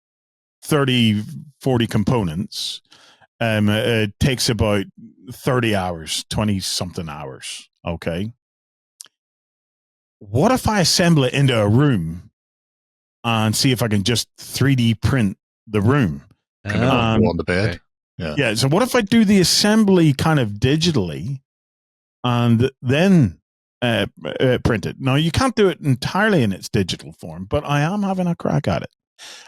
30, 40 components it takes about 30 hours, 20 something hours. Okay. What if I assemble it into a room and see if I can just 3D print the room? Go on the bed. Okay. Yeah. So what if I do the assembly kind of digitally and then print it? Now you can't do it entirely in its digital form, but I am having a crack at it.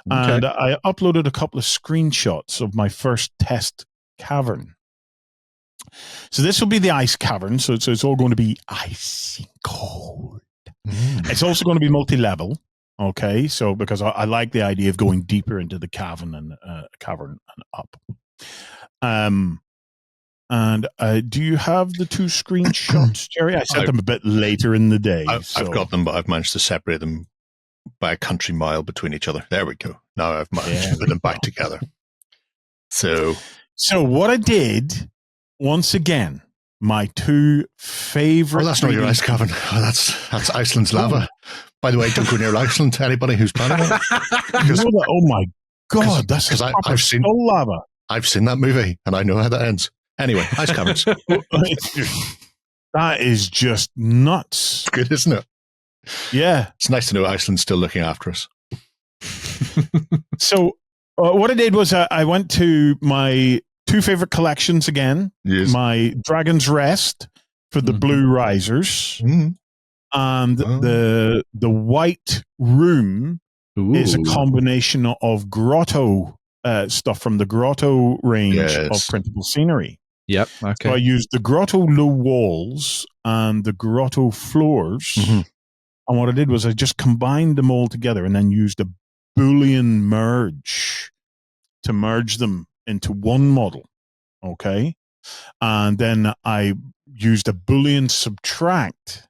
Okay. And I uploaded a couple of screenshots of my first test cavern. So this will be the ice cavern. So it's all going to be icy cold. It's also going to be multi-level. Okay. So because I like the idea of going deeper into the cavern and up. And do you have the 2 screenshots, Jerry? I sent them a bit later in the day. I've got them, but I've managed to separate them by a country mile between each other. There we go. Now I've managed to put them back together. So what I did, once again, my 2 favorite. Oh, that's not your ice cavern. Oh, that's Iceland's lava. By the way, don't go near Iceland. Anybody who's planning it. Oh my God, that's I've seen lava. I've seen that movie, and I know how that ends. Anyway, ice caverns. That is just nuts. It's good, isn't it? Yeah. It's nice to know Iceland's still looking after us. So what I did was I went to my two favorite collections again. Yes. My Dragon's Rest for the blue risers, and the White Room is a combination of Grotto stuff from the Grotto range of printable scenery. Yep. Okay. So I used the Grotto low walls and the Grotto floors. And what I did was I just combined them all together and then used a Boolean merge to merge them into one model. Okay. And then I used a Boolean subtract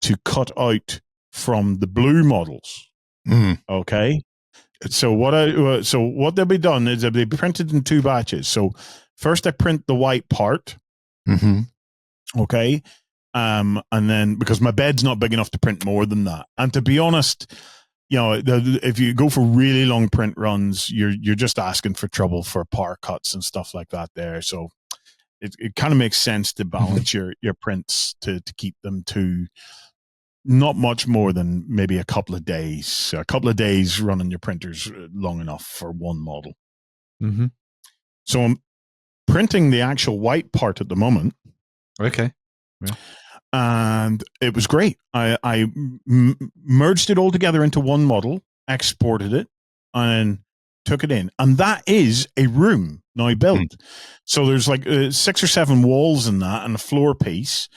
to cut out from the blue models. Okay. So what they'll be done is they'll be printed in two batches. So first I print the white part. Okay. And then because my bed's not big enough to print more than that. And to be honest, you know, if you go for really long print runs, you're just asking for trouble for par cuts and stuff like that there. So it kind of makes sense to balance your prints to keep them to not much more than maybe a couple of days. A couple of days running your printers long enough for one model. So I'm printing the actual white part at the moment. Okay. Yeah. And it was great. I merged it all together into one model, exported it, and took it in. And that is a room now built. So there's like 6 or 7 walls in that and a floor piece.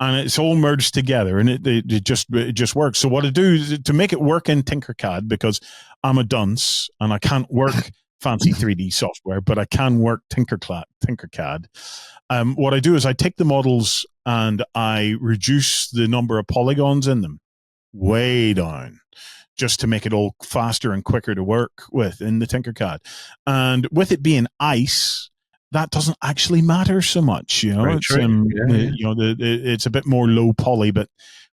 And it's all merged together, and it just works. So what I do is to make it work in Tinkercad, because I'm a dunce and I can't work fancy 3D software, but I can work Tinkercad. What I do is I take the models and I reduce the number of polygons in them way down, just to make it all faster and quicker to work with in the Tinkercad. And with it being ice, that doesn't actually matter so much, you know. It's you know, it's a bit more low poly, but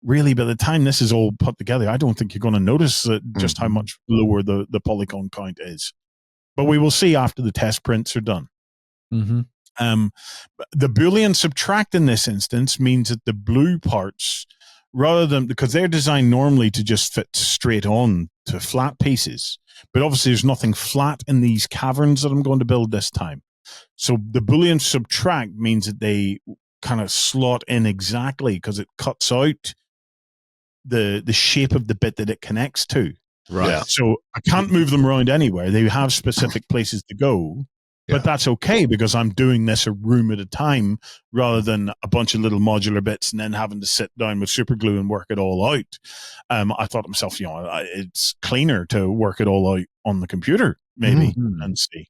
really by the time this is all put together, I don't think you're going to notice just how much lower the polygon count is. But we will see after the test prints are done. The Boolean subtract in this instance means that the blue parts, rather than, because they're designed normally to just fit straight on to flat pieces, but obviously there's nothing flat in these caverns that I'm going to build this time. So the Boolean subtract means that they kind of slot in exactly, because it cuts out the shape of the bit that it connects to. Right. Yeah. So I can't move them around anywhere. They have specific places to go. But that's okay, because I'm doing this a room at a time rather than a bunch of little modular bits and then having to sit down with super glue and work it all out. I thought to myself, you know, it's cleaner to work it all out on the computer, maybe, and see.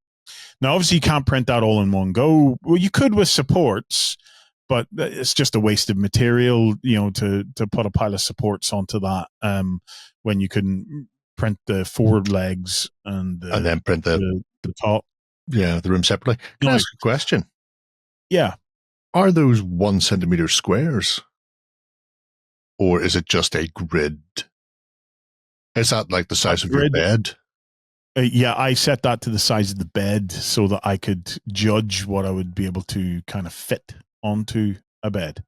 Now, obviously, you can't print that all in one go. Well, you could with supports, but it's just a waste of material, you know, to put a pile of supports onto that when you can print the forward legs and then print the top. Yeah, the room separately. Can I ask a question? Yeah. Are those 1 centimeter squares? Or is it just a grid? Is that like the size of your bed? Yeah, I set that to the size of the bed so that I could judge what I would be able to kind of fit onto a bed.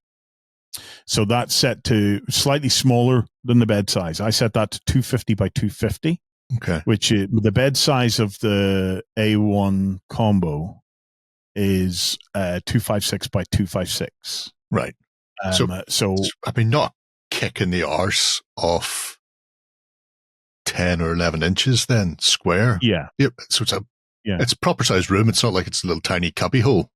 So that's set to slightly smaller than the bed size. I set that to 250 by 250. Okay. Which the bed size of the A1 combo is 256 by 256. Right. So I mean, not kicking the arse off 10 or 11 inches then square. Yeah. Yep. So it's a proper sized room. It's not like it's a little tiny cubby hole.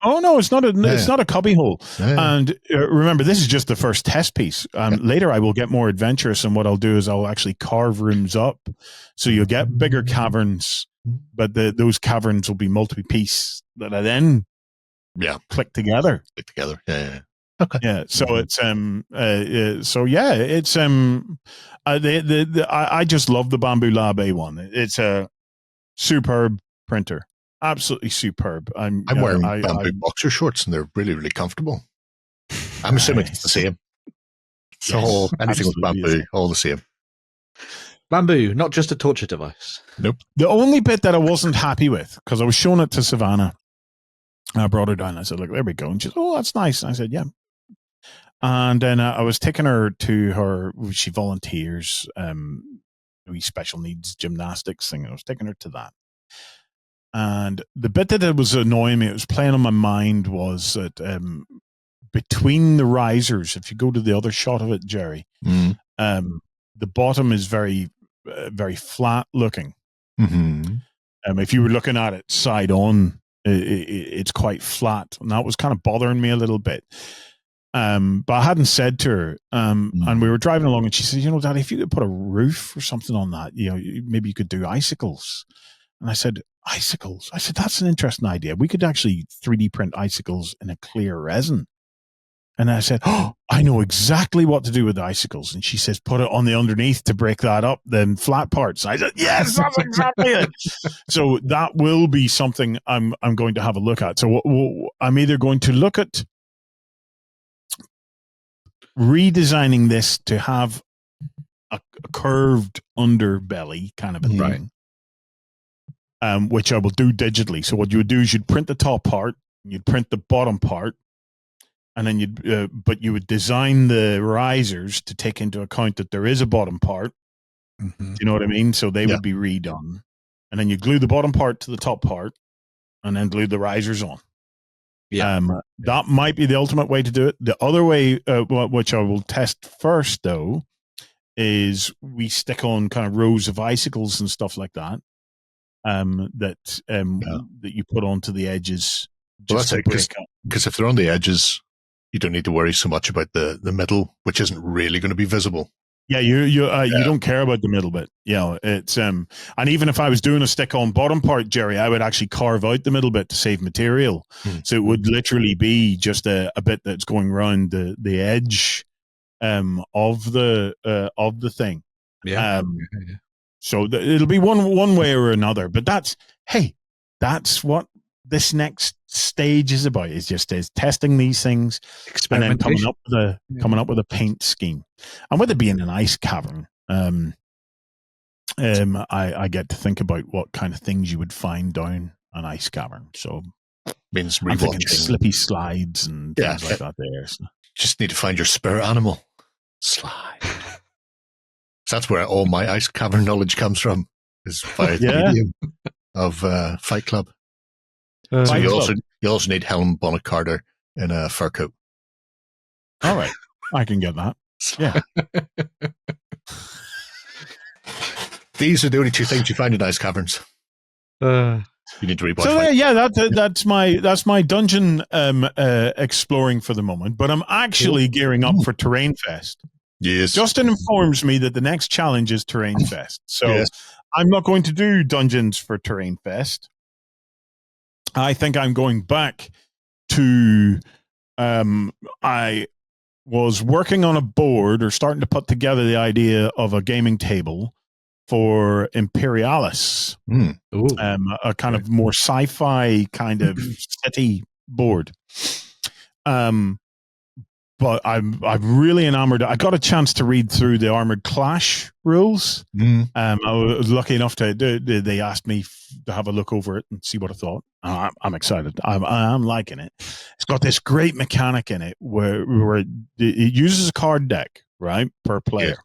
Oh no, it's not a cubby hole. Yeah. And remember, this is just the first test piece. Later, I will get more adventurous, and what I'll do is I'll actually carve rooms up, so you'll get bigger caverns, but those caverns will be multi-piece that I then click together. Yeah. Okay. Yeah. So it's I just love the Bamboo Lab A1. It's a superb printer. Absolutely superb. I'm wearing bamboo boxer shorts, and they're really, really comfortable. I'm assuming it's the same. So anything with bamboo, all the same. Bamboo, not just a torture device. Nope. The only bit that I wasn't happy with, because I was showing it to Savannah, I brought her down. I said, look, there we go. And she said, oh, that's nice. And I said, yeah. And then I was taking her to her, she volunteers, special needs gymnastics thing. I was taking her to that. And the bit that was annoying me, it was playing on my mind, was that between the risers, if you go to the other shot of it, Jerry, the bottom is very, very flat looking. If you were looking at it side on, it's quite flat. And that was kind of bothering me a little bit. But I hadn't said to her, and we were driving along, and she said, you know, Daddy, if you could put a roof or something on that, you know, maybe you could do icicles. And I said, icicles? I said, that's an interesting idea. We could actually 3D print icicles in a clear resin. And I said, oh, I know exactly what to do with the icicles. And she says, put it on the underneath to break that up, then flat parts. I said, yes, that's exactly it. So that will be something I'm going to have a look at. So I'm either going to look at redesigning this to have a curved underbelly kind of a thing, which I will do digitally. So what you would do is you'd print the top part, you'd print the bottom part, and then but you would design the risers to take into account that there is a bottom part. Do you know what I mean? So they would be redone, and then you glue the bottom part to the top part, and then glue the risers on. That might be the ultimate way to do it. The other way, which I will test first, though, is we stick on kind of rows of icicles and stuff like that. That you put onto the edges. Just because if they're on the edges, you don't need to worry so much about the middle, which isn't really going to be visible. Yeah, you don't care about the middle bit. Yeah, it's and even if I was doing a stick-on bottom part, Jerry, I would actually carve out the middle bit to save material. So it would literally be just a bit that's going around the edge of the thing. So it'll be one way or another. But that's what this next stage is about. Is testing these things and then coming up with a paint scheme. And with it being an ice cavern, I get to think about what kind of things you would find down an ice cavern. So means I'm thinking slippy slides and things like that. There, so. Just need to find your spirit animal. Slide. That's where all my ice cavern knowledge comes from. Is by the medium of Fight Club. So you also need Helen Bonnet Carter in a fur coat. All right, I can get that. Yeah. These are the only two things you find in ice caverns. You need to rebuy. So that's my dungeon exploring for the moment. But I'm actually gearing up for Terrain Fest. Yes. Justin informs me that the next challenge is Terrain Fest. So I'm not going to do dungeons for Terrain Fest. I think I'm going back to I was working on a board or starting to put together the idea of a gaming table for Imperialis, a kind of more sci-fi kind of city board. But I'm really enamored. I got a chance to read through the Armored Clash rules. I was lucky enough they asked me to have a look over it and see what I thought. I'm excited. I'm liking it. It's got this great mechanic in it where it uses a card deck, right, per player.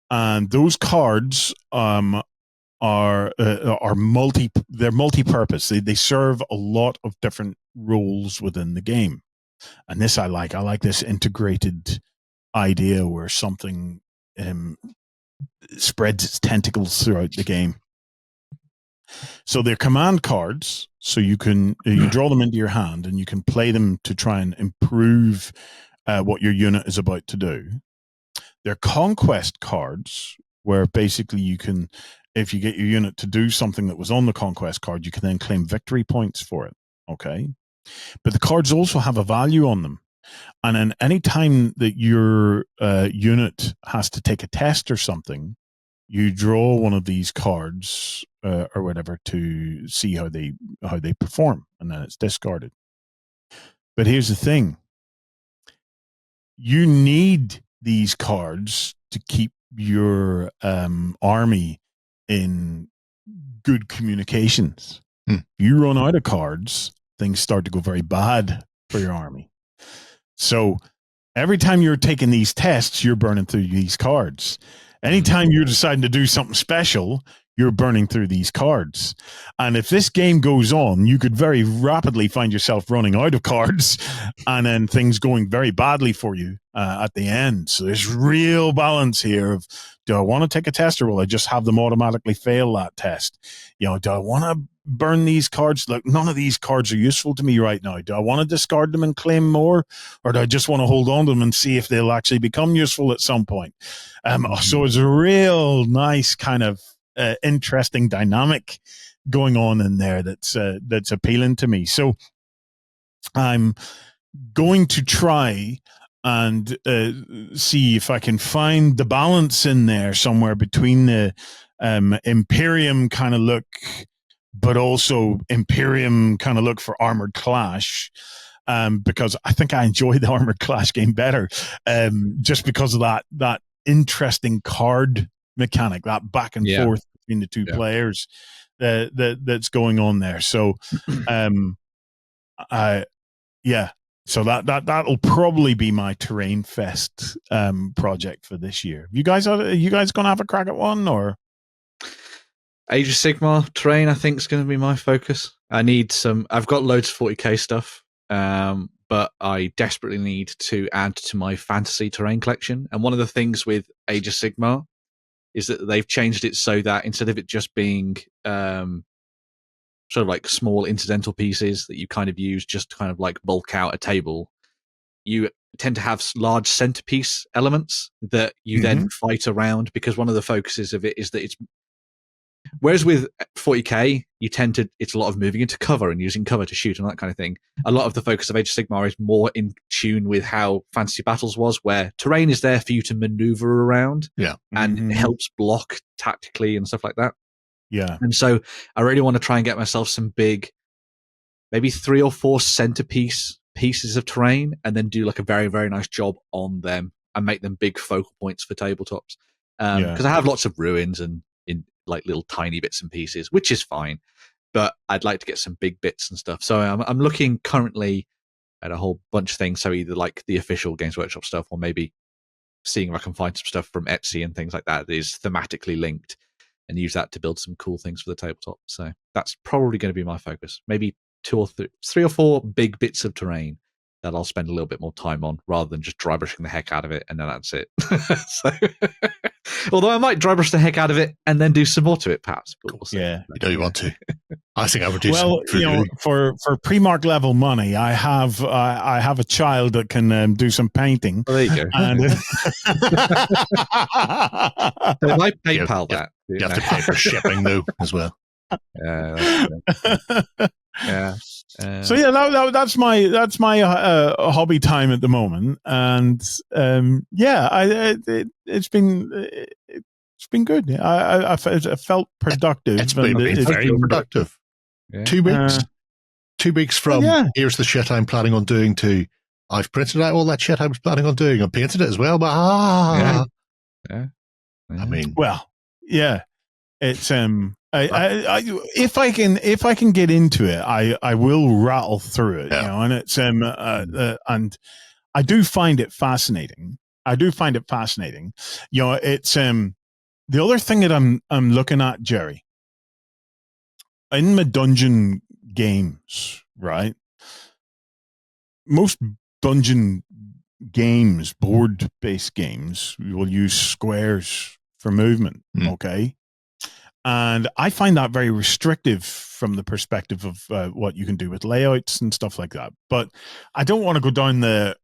And those cards are multi-purpose. They serve a lot of different roles within the game. And this I like this integrated idea where something spreads its tentacles throughout the game. So they're command cards, so you draw them into your hand and you can play them to try and improve what your unit is about to do. They're conquest cards, where basically you can, if you get your unit to do something that was on the conquest card, you can then claim victory points for it. Okay. But the cards also have a value on them. And then any time that your unit has to take a test or something, you draw one of these cards or whatever to see how they perform, and then it's discarded. But here's the thing. You need these cards to keep your army in good communications. You run out of cards, things start to go very bad for your army. So every time you're taking these tests, you're burning through these cards. Anytime you're deciding to do something special, you're burning through these cards. And if this game goes on, you could very rapidly find yourself running out of cards and then things going very badly for you at the end. So there's real balance here of, do I want to take a test, or will I just have them automatically fail that test? Do I want to burn these cards? Look, none of these cards are useful to me right now. Do I want to discard them and claim more, or do I just want to hold on to them and see if they'll actually become useful at some point? So it's a real nice kind of interesting dynamic going on in there that's appealing to me. So I'm going to try and see if I can find the balance in there somewhere between the Imperium kind of look, but also Imperium kind of look for Armored Clash. Because I think I enjoy the Armored Clash game better, just because of that interesting card mechanic, that back and forth between the two players that's going on there. So, so that'll probably be my Terrain Fest project for this year. You guys gonna have a crack at one, or? Age of Sigmar terrain, I think, is going to be my focus. I've got loads of 40k stuff, but I desperately need to add to my fantasy terrain collection. And one of the things with Age of Sigmar is that they've changed it so that instead of it just being sort of like small incidental pieces that you kind of use just to kind of like bulk out a table, you tend to have large centerpiece elements that you then fight around, because one of the focuses of it is that whereas with 40k, it's a lot of moving into cover and using cover to shoot and that kind of thing. A lot of the focus of Age of Sigmar is more in tune with how Fantasy Battles was, where terrain is there for you to maneuver around and it helps block tactically and stuff like that. Yeah. And so I really want to try and get myself some big, maybe 3 or 4 centerpiece pieces of terrain, and then do like a very, very nice job on them and make them big focal points for tabletops. Because I have lots of ruins and in like little tiny bits and pieces, which is fine, but I'd like to get some big bits and stuff. So I'm looking currently at a whole bunch of things. So either like the official Games Workshop stuff, or maybe seeing if I can find some stuff from Etsy and things like that is thematically linked, and use that to build some cool things for the tabletop. So that's probably going to be my focus. Maybe 3 or 4 big bits of terrain that I'll spend a little bit more time on, rather than just dry brushing the heck out of it and then that's it. So, although I might dry brush the heck out of it and then do some more to it, perhaps. Cool. Yeah, you want to. I think I would do. Well, for pre-mark level money, I have a child that can do some painting. Oh, there you go. And so if I PayPal that, you have to pay for shipping though as well. Yeah. So that's my hobby time at the moment, and it's been good. I felt productive. It's been very productive. Yeah. 2 weeks. 2 weeks from here's the shit I'm planning on doing to I've printed out all that shit I was planning on doing. I painted it as well, but I mean, well, yeah, it's if I can get into it, I will rattle through it, and it's and I do find it fascinating. It's the other thing that I'm looking at, Jerry, in my dungeon games, right? Most dungeon games, board-based games, will use squares for movement, okay? And I find that very restrictive from the perspective of what you can do with layouts and stuff like that. But I don't want to go down the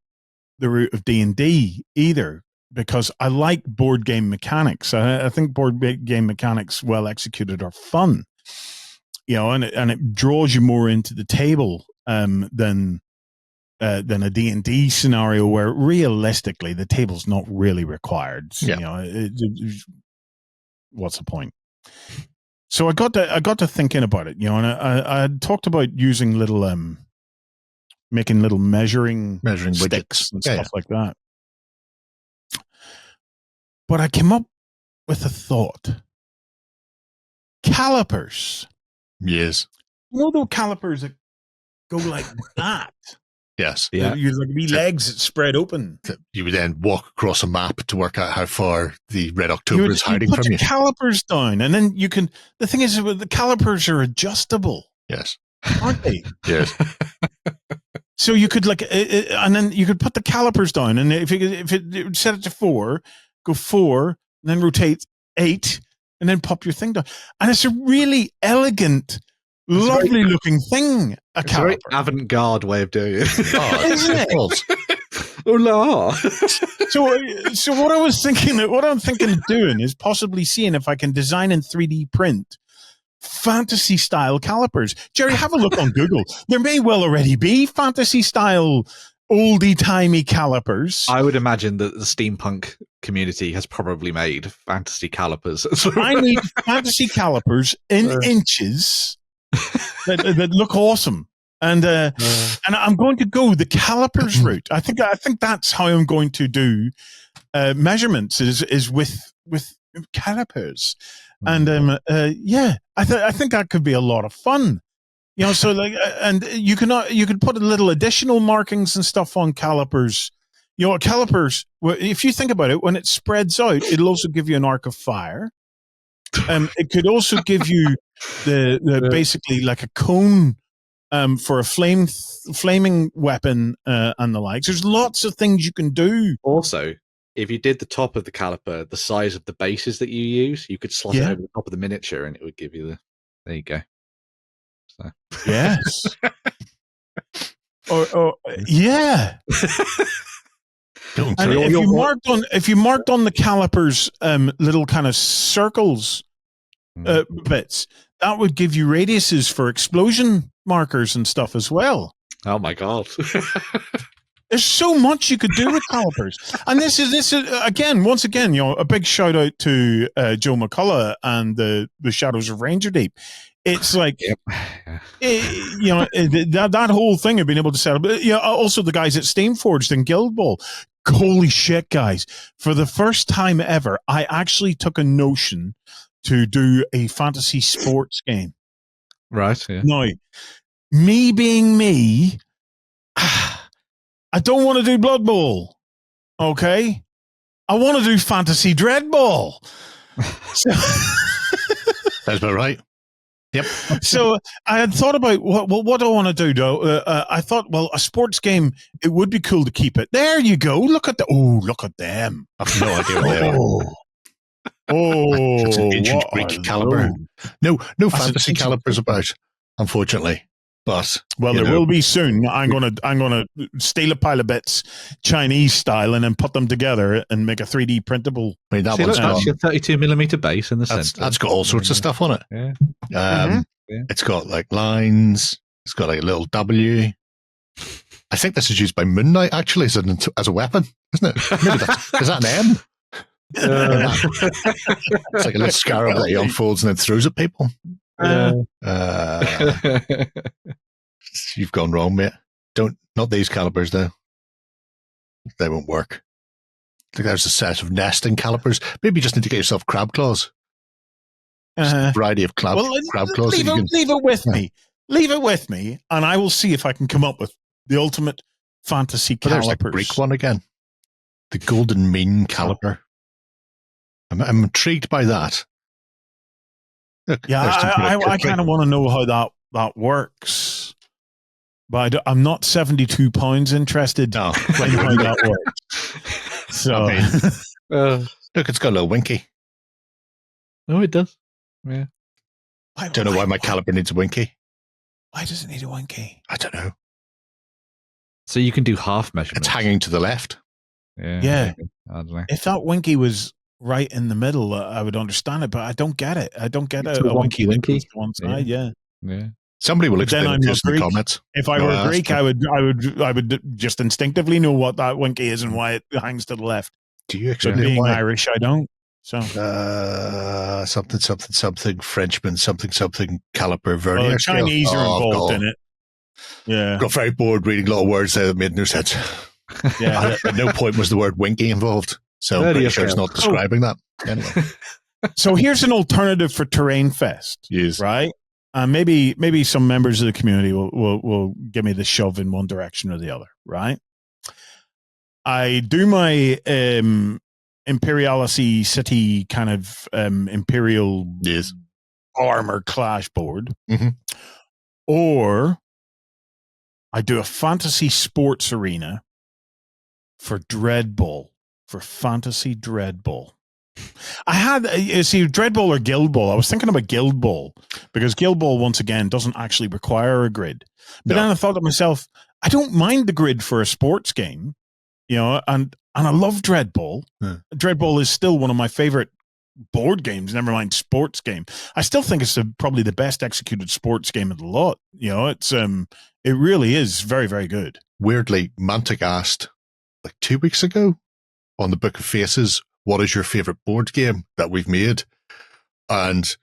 route of D&D either, because I like board game mechanics. I think board game mechanics, well executed, are fun, and it draws you more into the table than a D&D scenario where realistically the table's not really required. What's the point? So I got to thinking about it, and I had talked about using little making little measuring sticks and stuff like that. But I came up with a thought. Calipers. Yes. The calipers that go like that. Yes. Yeah. You'd like be legs spread open. You would then walk across a map to work out how far the Red October is hiding from you. Put the calipers down, and then you can. The thing is, the calipers are adjustable. Yes. Aren't they? Yes. So you could and then you could put the calipers down, and if it set it to 4, go 4, and then rotate 8, and then pop your thing down, and it's a really elegant, lovely looking thing. It's a very avant-garde way of doing it. Isn't it? Oh la! So what I'm thinking of doing is possibly seeing if I can design and 3D print fantasy style calipers. Jerry, have a look on Google. There may well already be fantasy style oldie timey calipers. I would imagine that the steampunk community has probably made fantasy calipers. I need fantasy calipers in inches that look awesome. And I'm going to go the calipers route. I think that's how I'm going to do measurements is with calipers. And I think that could be a lot of fun. You know, so like, and you could put a little additional markings and stuff on calipers. You know, calipers. If you think about it, when it spreads out, it'll also give you an arc of fire. It could also give you the basically like a cone for a flaming weapon and the likes. There's lots of things you can do. Also, if you did the top of the caliper, the size of the bases that you use, you could slot it over the top of the miniature, and it would give you There you go. So. Yes. or yeah. And if you marked on the calipers little kind of circles bits, that would give you radiuses for explosion markers and stuff as well. Oh my god. There's so much you could do with calipers. And this is again, once again, you know, a big shout out to Joe McCullough and the Shadows of Ranger Deep. It's like, you know, that whole thing of being able to set up, you know, also the guys at Steamforged and Guild Ball. Holy shit, guys. For the first time ever, I actually took a notion to do a fantasy sports game. Right. Yeah. Now, me being me, I don't want to do Blood Bowl. Okay? I want to do Fantasy Dread Ball. That's about right. Yep. So I had thought about what do I want to do, though. I thought, well, a sports game, it would be cool to keep it. There you go. Look at them. I have no idea what they are. It's an ancient Greek caliber. No fantasy calipers about, unfortunately. But there will be soon. I'm gonna steal a pile of bits, Chinese style, and then put them together and make a 3D printable. I mean, that's your 32mm base in the center. That's got all sorts of stuff on it. Yeah. It's got like lines. It's got like a little W. I think this is used by Moon Knight actually as a weapon, isn't it? Maybe is that an M? It's like a little scarab that he unfolds and then throws at people. You've gone wrong, mate. Not these calipers though. They won't work. I think there's a set of nesting calipers. Maybe you just need to get yourself crab claws. A variety of crab claws. Leave it with me. Leave it with me, and I will see if I can come up with the ultimate fantasy calipers. There's the Greek one again. The Golden Mean caliper. I'm intrigued by that. Look, I kind of want to know how that works, but I'm not 72 pounds interested in how that works. So, look, it's got a little winky. Oh, it does. Yeah. I don't know why my caliper needs a winky. Why does it need a winky? I don't know. So you can do half measurements. It's hanging to the left. Yeah. I don't know. If that winky was right in the middle, I would understand it, but I don't get it. I don't get a winky to one side. Yeah. Somebody will explain it to us in the comments. If I were Greek, I would just instinctively know what that winky is and why it hangs to the left. Do you actually? But being Irish, I don't. So something Frenchman, something caliper vernier. The Chinese are involved in it. Yeah. Got very bored reading little words there that made no sense. Yeah. At no point was the word winky involved. So I'm pretty sure it's not describing that. Anyway. So here's an alternative for Terrain Fest. Yes. Right? maybe some members of the community will give me the shove in one direction or the other, right? I do my Imperialacy City kind of Imperial armor clash board, or I do a fantasy sports arena for Dreadball, for Fantasy Dreadball. I had, Dreadball or Guild Ball. I was thinking about Guild Ball because Guild Ball, once again, doesn't actually require a grid. But then I thought to myself, I don't mind the grid for a sports game, and I love Dreadball. Dreadball is still one of my favorite board games, never mind sports game. I still think it's probably the best executed sports game of the lot. It really is very, very good. Weirdly, Mantic asked like 2 weeks ago on the Book of Faces, what is your favorite board game that we've made? And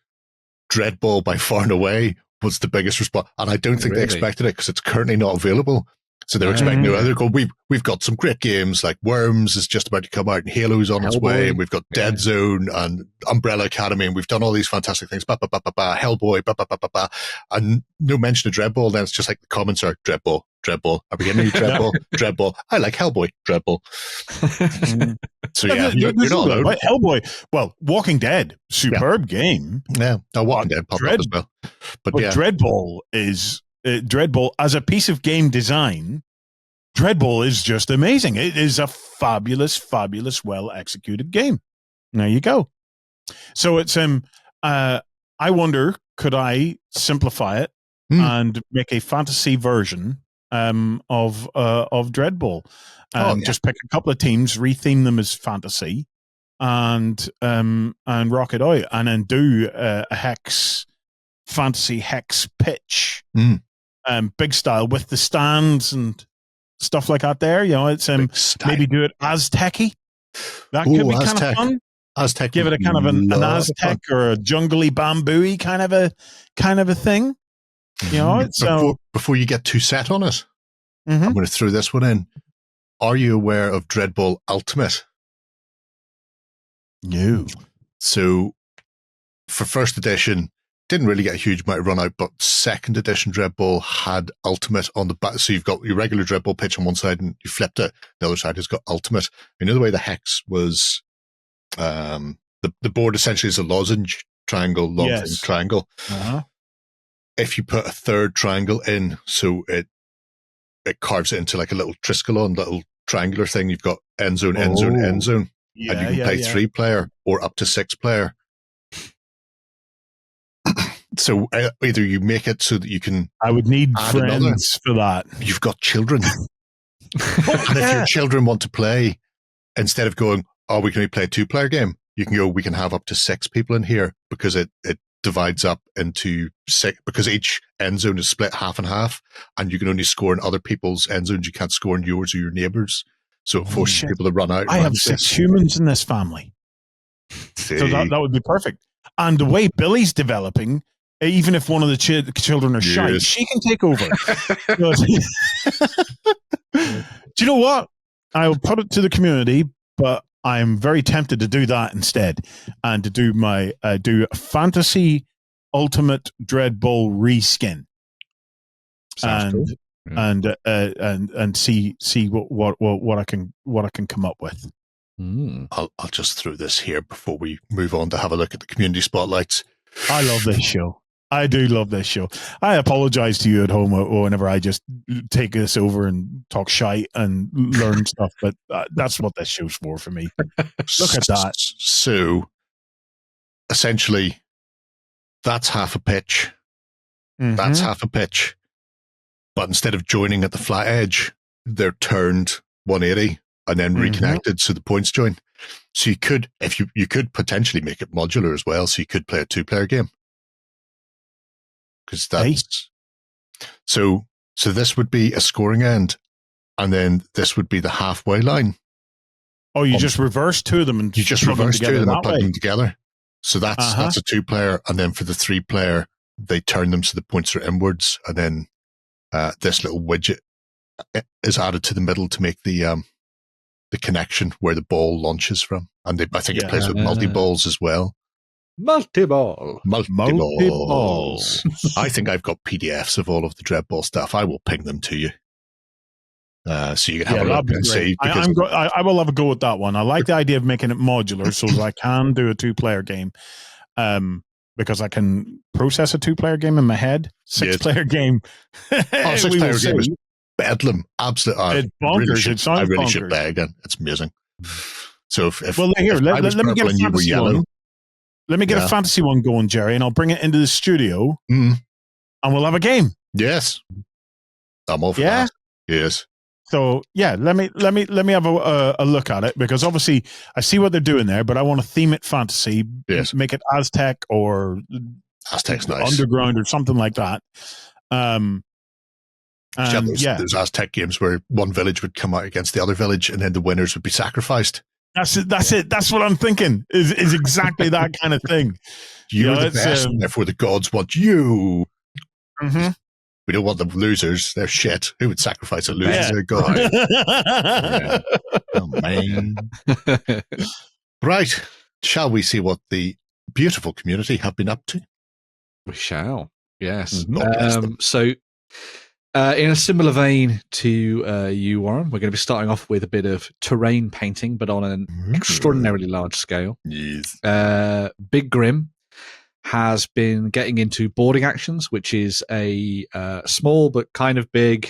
Dreadball by far and away was the biggest response. And I don't think they expected it because it's currently not available. So they're expecting we've got some great games like Worms is just about to come out and Halo's on its way. And we've got Dead Zone and Umbrella Academy and we've done all these fantastic things. Hellboy, and no mention of Dreadball. Then it's just like the comments are Dreadball. Are we getting any Dreadball? Dreadball. I like Hellboy. Dreadball. So yeah, you're not alone. Right? Hellboy. Well, Walking Dead, superb game. Yeah, Walking Dead popped up as well. But Dreadball is Dreadball as a piece of game design. Dreadball is just amazing. It is a fabulous, fabulous, well executed game. There you go. So it's I wonder, could I simplify it and make a fantasy version of Dreadball? Just pick a couple of teams, retheme them as fantasy, and rock it out, and then do a fantasy hex pitch, big style with the stands and stuff like that. There, it's maybe do it Aztec-y. That could be kind of fun. Aztec, give it a kind of an Aztec or a jungly bamboo kind of a thing. Before you get too set on it, I'm going to throw this one in. Are you aware of Dreadball Ultimate? No. So for first edition, didn't really get a huge amount of run out, but second edition Dreadball had Ultimate on the back. So you've got your regular Dreadball pitch on one side and you flipped it. The other side has got Ultimate. The way the hex was, the board essentially is a lozenge, triangle, triangle. If you put a third triangle in, so it carves it into like a little Triskelon, little triangular thing. You've got end zone, end zone, end zone. Yeah, and you can play 3-player or up to 6-player. So either you make it so that you can. I would need friends for that. You've got children. And if your children want to play, instead of going, we can only play a 2-player game, you can go, we can have up to 6 people in here because it divides up into 6, because each end zone is split half and half, and you can only score in other people's end zones. You can't score in yours or your neighbors. So it forces people to run out. I have 6 humans in this family. So that would be perfect. And the way Billy's developing, even if one of the children are shy, she can take over. Do you know what? I'll put it to the community, but I'm very tempted to do that instead, and to do my do Fantasy Ultimate Dreadball reskin, and see what I can come up with. I'll just throw this here before we move on to have a look at the community spotlights. I love this show. I do love this show. I apologize to you at home whenever I just take this over and talk shite and learn stuff, but that's what this show's for me. Look at that. So, essentially, that's half a pitch. That's half a pitch. But instead of joining at the flat edge, they're turned 180 and then reconnected, so the points join. So you could, if you could potentially make it modular as well, so you could play a 2-player game. Because that's so this would be a scoring end, and then this would be the halfway line. Oh, you just reverse 2 of them and you just reverse 2 of them and plug them together. So that's a 2-player, and then for the 3-player, they turn them so the points are inwards, and then this little widget is added to the middle to make the connection where the ball launches from, and I think it plays with multi balls as well. Multi-ball. Multi-balls. I think I've got PDFs of all of the Dreadball stuff. I will ping them to you. So you can have a look and see. I will have a go at that one. I like the idea of making it modular so that I can do a 2-player game. Because I can process a 2-player game in my head. 6-player game. 6-player game is bedlam. Absolutely. It's bonkers. I really should play again. It's amazing. So if let me get a fantasy one. Let me get a fantasy one going, Jerry, and I'll bring it into the studio, and we'll have a game. Yes, I'm all for that. Yes. So let me have a look at it, because obviously I see what they're doing there, but I want to theme it fantasy. Yes. Make it Aztec or Aztec's nice. Underground or something like that. There's Aztec games where one village would come out against the other village, and then the winners would be sacrificed. That's it. That's what I'm thinking. Is exactly that kind of thing. You're the best, therefore the gods want you. Mm-hmm. We don't want the losers. They're shit. Who would sacrifice a loser to a god? Oh, man. Right. Shall we see what the beautiful community have been up to? We shall. Yes. Mm-hmm. In a similar vein to you, Warren, we're going to be starting off with a bit of terrain painting, but on an extraordinarily large scale. Yes. Big Grim has been getting into boarding actions, which is a small but kind of big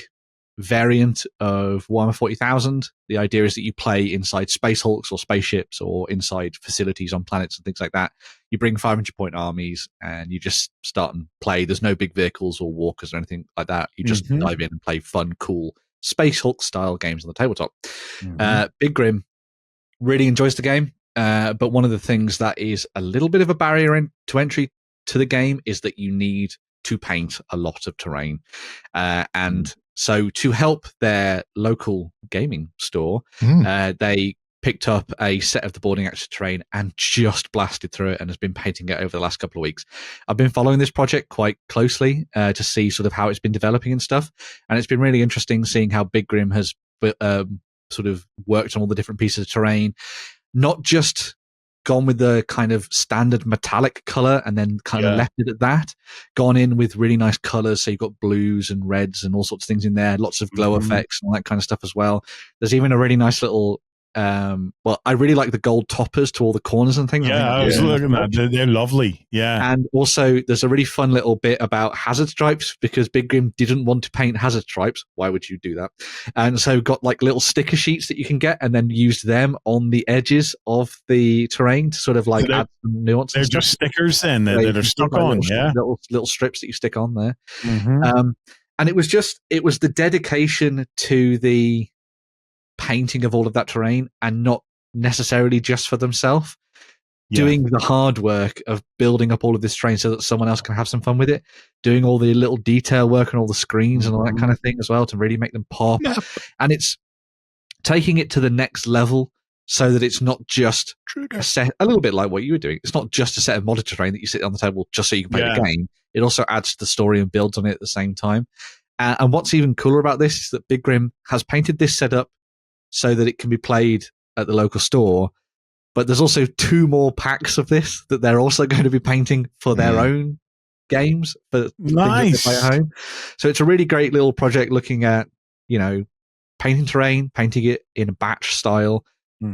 variant of Warhammer 40,000. The idea is that you play inside space hulks or spaceships or inside facilities on planets and things like that. You bring 500-point armies and you just start and play. There's no big vehicles or walkers or anything like that. You just dive in and play fun, cool space hulk style games on the tabletop. Big Grim really enjoys the game. But one of the things that is a little bit of a barrier to entry to the game is that you need to paint a lot of terrain. And so to help their local gaming store, they picked up a set of the boarding action terrain and just blasted through it and has been painting it over the last couple of weeks. I've been following this project quite closely to see sort of how it's been developing and stuff. And it's been really interesting seeing how Big Grim has sort of worked on all the different pieces of terrain. Not just gone with the kind of standard metallic color and then kind of left it at that. Gone in with really nice colors. So you've got blues and reds and all sorts of things in there. Lots of glow effects and all that kind of stuff as well. There's even a really nice little, I really like the gold toppers to all the corners and things. I was looking at that. They're lovely. Yeah. And also there's a really fun little bit about hazard stripes, because Big Grim didn't want to paint hazard stripes. Why would you do that? And so got like little sticker sheets that you can get and then used them on the edges of the terrain to sort of like add some nuance. They're just stickers then that are stuck on. Little strips that you stick on there. And it was the dedication to the painting of all of that terrain and not necessarily just for themselves. Doing the hard work of building up all of this terrain so that someone else can have some fun with it, doing all the little detail work on all the screens and all that kind of thing as well to really make them pop. And it's taking it to the next level so that it's not just a set, a little bit like what you were doing. It's not just a set of model terrain that you sit on the table just so you can play the game. It also adds to the story and builds on it at the same time. And what's even cooler about this is that Big Grim has painted this setup so that it can be played at the local store. But there's also 2 more packs of this that they're also going to be painting for their own games for things that they play at home. So it's a really great little project looking at, painting terrain, painting it in a batch style,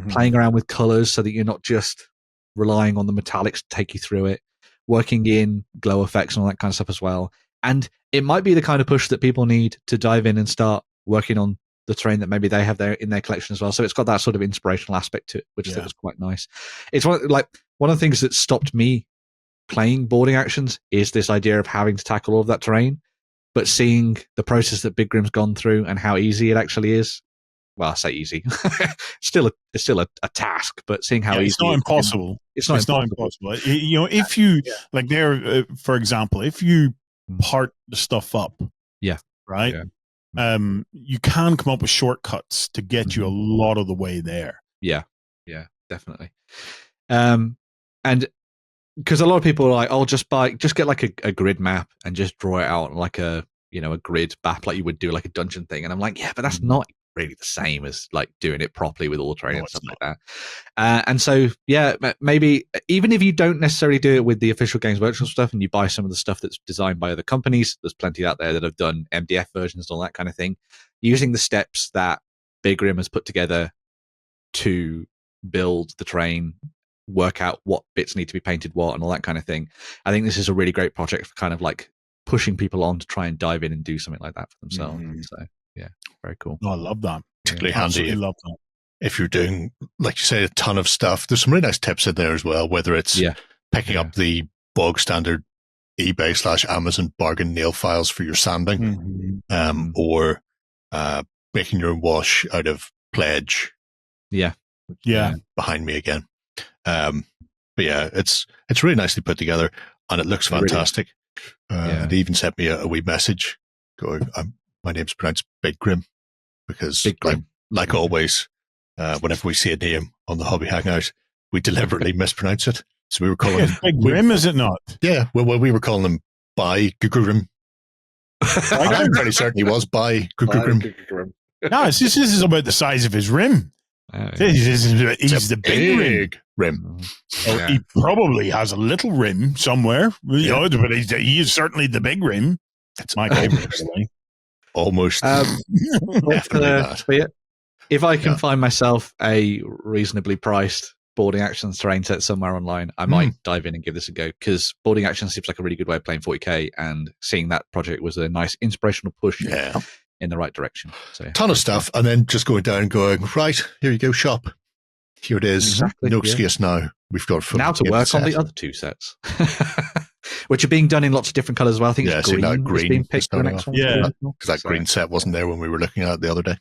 playing around with colors so that you're not just relying on the metallics to take you through it, working in glow effects and all that kind of stuff as well. And it might be the kind of push that people need to dive in and start working on the terrain that maybe they have in their collection as well. So it's got that sort of inspirational aspect to it, which I think was quite nice. It's one of the things that stopped me playing boarding actions is this idea of having to tackle all of that terrain, but seeing the process that Big Grim's gone through and how easy it actually is. Well, I say easy. It's still a task, but seeing how easy it's not impossible. It's not impossible. If you like there, for example, if you part the stuff up, right. Yeah. You can come up with shortcuts to get you a lot of the way there. Yeah, definitely. And because a lot of people are like, "Oh, just get like a grid map and just draw it out like a grid map like you would do like a dungeon thing." And I'm like, yeah, but that's not really the same as like doing it properly with all the training and stuff like that. And so, yeah, maybe even if you don't necessarily do it with the official Games Workshop stuff and you buy some of the stuff that's designed by other companies, there's plenty out there that have done MDF versions and all that kind of thing, using the steps that Big Rim has put together to build the train, work out what bits need to be painted what and all that kind of thing. I think this is a really great project for kind of like pushing people on to try and dive in and do something like that for themselves. So yeah, very cool. I love that. Particularly Absolutely handy love that. if you're doing, like you say, a ton of stuff. There's some really nice tips in there as well, whether it's picking up the bog standard eBay/Amazon bargain nail files for your sanding, or making your own wash out of pledge. Yeah. Behind me again. But yeah, it's really nicely put together and it looks fantastic. And he even sent me a wee message going, my name's pronounced Big Grim because Big Grim. like always, whenever we see a name on the Hobby Hangout, we deliberately mispronounce it. So we were calling him Big Grim, is it not? Yeah, well, we were calling him by Gugugrim. I'm pretty certain he was by Gugugrim. No, this is about the size of his rim. He's the big rim. Or he probably has a little rim somewhere, you know, but he is certainly the big rim. That's my favorite. Almost definitely that. But yeah, if I can find myself a reasonably priced boarding actions terrain set somewhere online, I might dive in and give this a go, because boarding actions seems like a really good way of playing 40k, and seeing that project was a nice inspirational push in the right direction. So ton of stuff, and then just going down and going, right, here you go, shop. Here it is. Exactly, no excuse now. We've got now to work on the other two sets, which are being done in lots of different colors as well. I think it's green being picked for the next one. Yeah, because that green set wasn't there when we were looking at it the other day.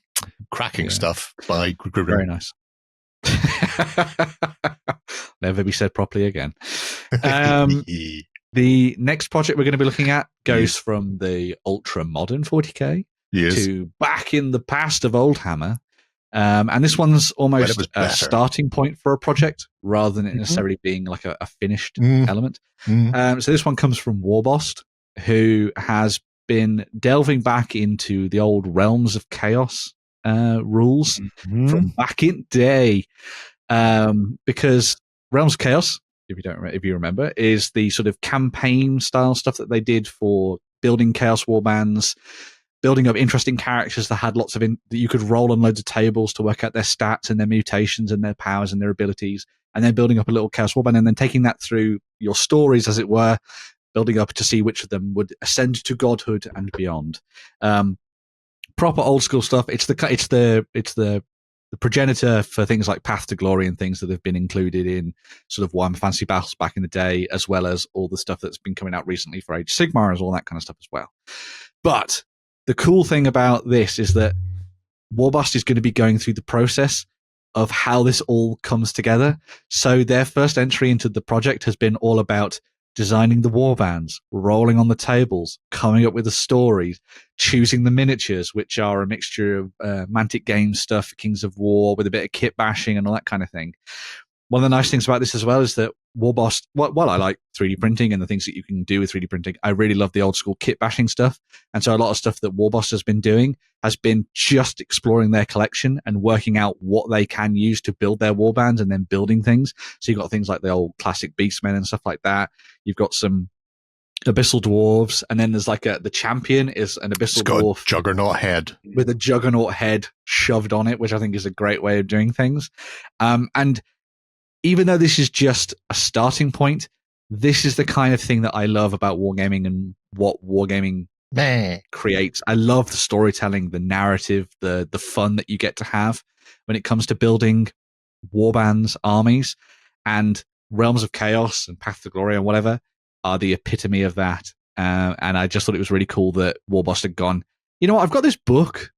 Cracking stuff by Grim. Very nice. Never be said properly again. The next project we're going to be looking at goes from the ultra modern 40k to back in the past of Oldhammer. And this one's almost a starting point for a project rather than it necessarily being like a finished element. So this one comes from Warbost, who has been delving back into the old Realms of Chaos rules from back in day. Because Realms of Chaos, if you remember, is the sort of campaign style stuff that they did for building Chaos Warbands, building up interesting characters that had lots of that you could roll on loads of tables to work out their stats and their mutations and their powers and their abilities, and then building up a little Chaos Warband and then taking that through your stories, as it were, building up to see which of them would ascend to godhood and beyond. Proper old school stuff. It's the progenitor for things like Path to Glory and things that have been included in sort of Warhammer Fantasy Battles back in the day, as well as all the stuff that's been coming out recently for Age of Sigmar and all that kind of stuff as well. But the cool thing about this is that Warbost is going to be going through the process of how this all comes together. So their first entry into the project has been all about designing the warbands, rolling on the tables, coming up with the stories, choosing the miniatures, which are a mixture of Mantic Games stuff, Kings of War, with a bit of kit bashing and all that kind of thing. One of the nice things about this as well is that Warbost, while I like 3D printing and the things that you can do with 3D printing, I really love the old school kit bashing stuff. And so a lot of stuff that Warbost has been doing has been just exploring their collection and working out what they can use to build their warbands and then building things. So you've got things like the old classic Beastmen and stuff like that. You've got some Abyssal Dwarves, and then there's like the champion is an Abyssal Dwarf. Juggernaut head. With a Juggernaut head shoved on it, which I think is a great way of doing things. And even though this is just a starting point, this is the kind of thing that I love about wargaming and what wargaming creates. I love the storytelling, the narrative, the fun that you get to have when it comes to building warbands, armies, and Realms of Chaos and Path to Glory and whatever are the epitome of that. And I just thought it was really cool that Warbost had gone, you know what, I've got this book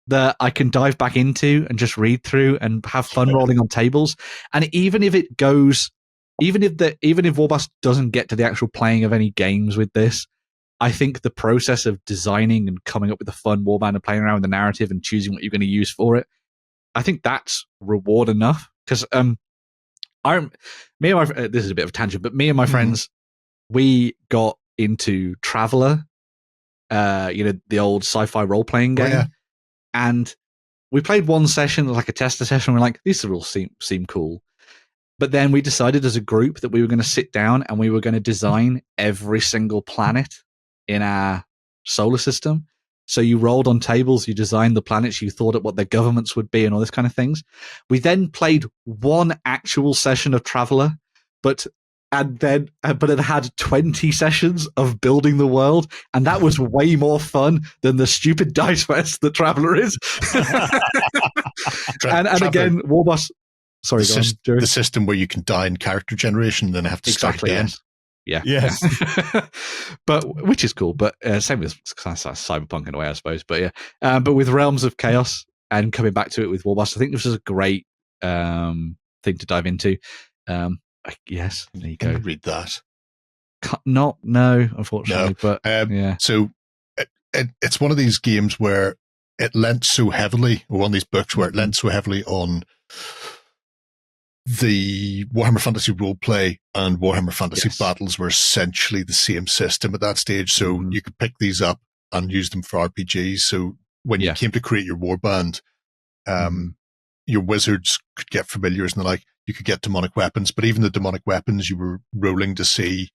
that I can dive back into and just read through and have fun rolling on tables. And even if Warbost doesn't get to the actual playing of any games with this, I think the process of designing and coming up with a fun warband and playing around with the narrative and choosing what you're going to use for it, I think that's reward enough. Because this is a bit of a tangent, but me and my friends, we got into Traveller, the old sci-fi role-playing game. And we played one session, like a tester session. We're like, these rules seem cool. But then we decided as a group that we were going to sit down and we were going to design every single planet in our solar system. So you rolled on tables, you designed the planets, you thought of what their governments would be and all this kind of things. We then played one actual session of Traveller, but it had 20 sessions of building the world, and that was way more fun than the stupid dice fest that Traveller is. and again, Warboss. Sorry, the system where you can die in character generation, then have to start again. Yes. Yes. But which is cool. But same with Cyberpunk in a way, I suppose. But yeah, but with Realms of Chaos and coming back to it with Warboss, I think this is a great thing to dive into. Yes, there you go. Read that. No, unfortunately. No. But yeah. So it's one of these games where it lent so heavily, or one of these books where it lent so heavily on the Warhammer Fantasy Roleplay and Warhammer Fantasy Battles were essentially the same system at that stage. So you could pick these up and use them for RPGs. So when you came to create your warband, your wizards could get familiars and the like. You could get demonic weapons, but even the demonic weapons, you were rolling to see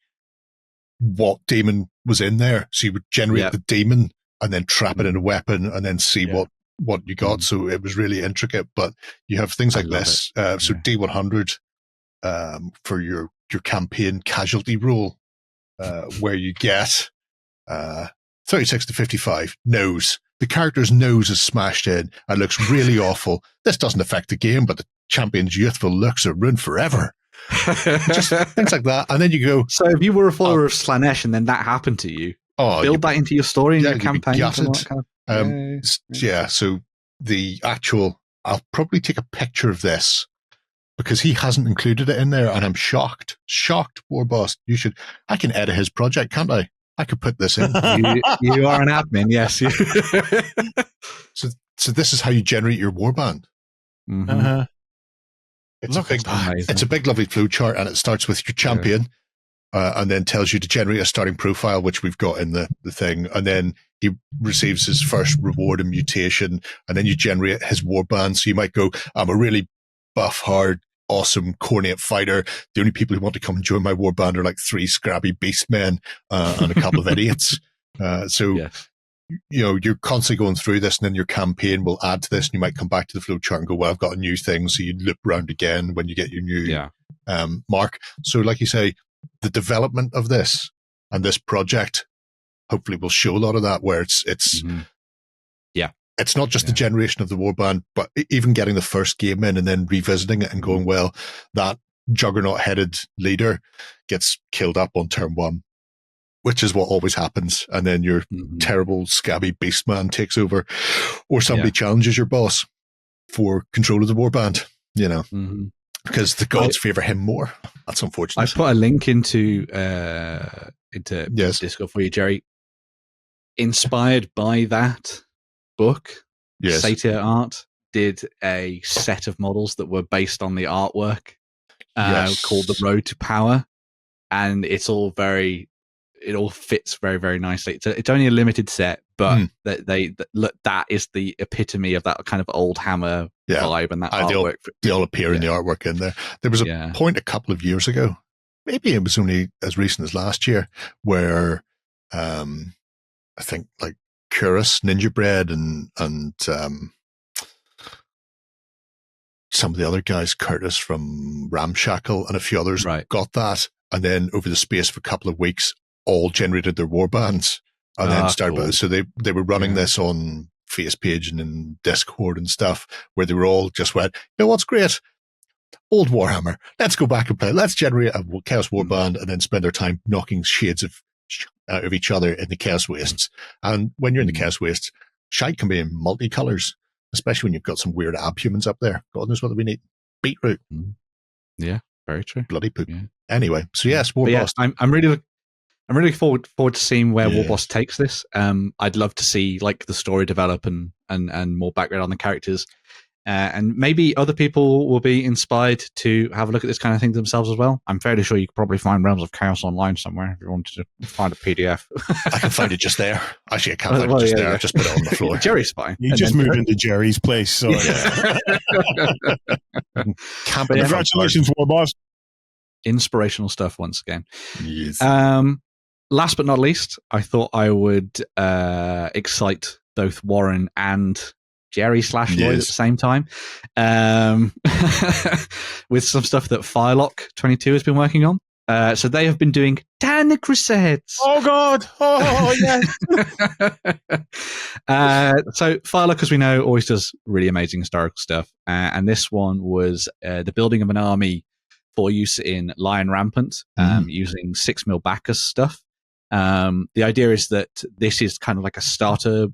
what demon was in there. So you would generate the demon and then trap it in a weapon and then see what you got. So it was really intricate, but you have things like this. So D100 for your campaign casualty roll, where you get 36 to 55 nose. The character's nose is smashed in and looks really awful. This doesn't affect the game, but the champion's youthful looks are ruined forever. Just things like that. And then you go. So if you were a follower of Slanesh and then that happened to you, build that into your story and your campaign. So the actual, I'll probably take a picture of this because he hasn't included it in there, and I'm shocked. Warboss, I can edit his project, can't I? I could put this in. You are an admin, yes. So this is how you generate your warband. Mm-hmm. It's a big, lovely flow chart, and it starts with your champion. And then tells you to generate a starting profile, which we've got in the thing. And then he receives his first reward and mutation. And then you generate his warband. So you might go, I'm a really buff, hard, awesome, cornate fighter. The only people who want to come and join my warband are like 3 scrabby beastmen and a couple of idiots. You're constantly going through this, and then your campaign will add to this. And you might come back to the flow chart and go, well, I've got a new thing. So you loop around again when you get your new mark. So like you say, the development of this and this project hopefully will show a lot of that, where it's not just the generation of the warband, but even getting the first game in and then revisiting it and going, well, that juggernaut-headed leader gets killed up on turn 1, which is what always happens, and then your terrible scabby beastman takes over, or somebody challenges your boss for control of the warband, because the gods favor him more. That's unfortunate. I put a link into Discord for you, Jerry. Inspired by that book, Satyr Art did a set of models that were based on the artwork called The Road to Power, and it all fits very, very nicely. It's only a limited set, but that is the epitome of that kind of old Hammer vibe and that artwork. They all appear in the artwork in there. There was a point a couple of years ago, maybe it was only as recent as last year, where I think like Curus, Ninja Bread, and some of the other guys, Curtis from Ramshackle and a few others got that. And then over the space of a couple of weeks, all generated their warbands and then started. Cool. So they were running this on FacePage and in Discord and stuff, where they were all just went, what's great? Old Warhammer. Let's go back and play. Let's generate a Chaos Warband and then spend our time knocking shades out of each other in the Chaos Wastes. And when you're in the Chaos Wastes, shite can be in multicolours, especially when you've got some weird abhumans up there. God knows what we need. Beetroot. Yeah, very true. Bloody poop. Yeah. Anyway, so yes, Warboss. I'm really looking forward to seeing where Warboss takes this. I'd love to see like the story develop and more background on the characters. And maybe other people will be inspired to have a look at this kind of thing themselves as well. I'm fairly sure you could probably find Realms of Chaos online somewhere if you wanted to find a PDF. I can find it just there. Actually, I can't find it just there. Yeah. Just put it on the floor. Jerry's fine. You just moved into Jerry's place. So congratulations, War Boss. Inspirational stuff once again. Yes. Last but not least, I thought I would excite both Warren and Jerry / Lloyd at the same time with some stuff that Firelock 22 has been working on. So they have been doing Tana Crusades. Oh, God. Oh, yes. So Firelock, as we know, always does really amazing historical stuff. And this one was the building of an army for use in Lion Rampant, using 6mm Bacchus stuff. The idea is that this is kind of like a starter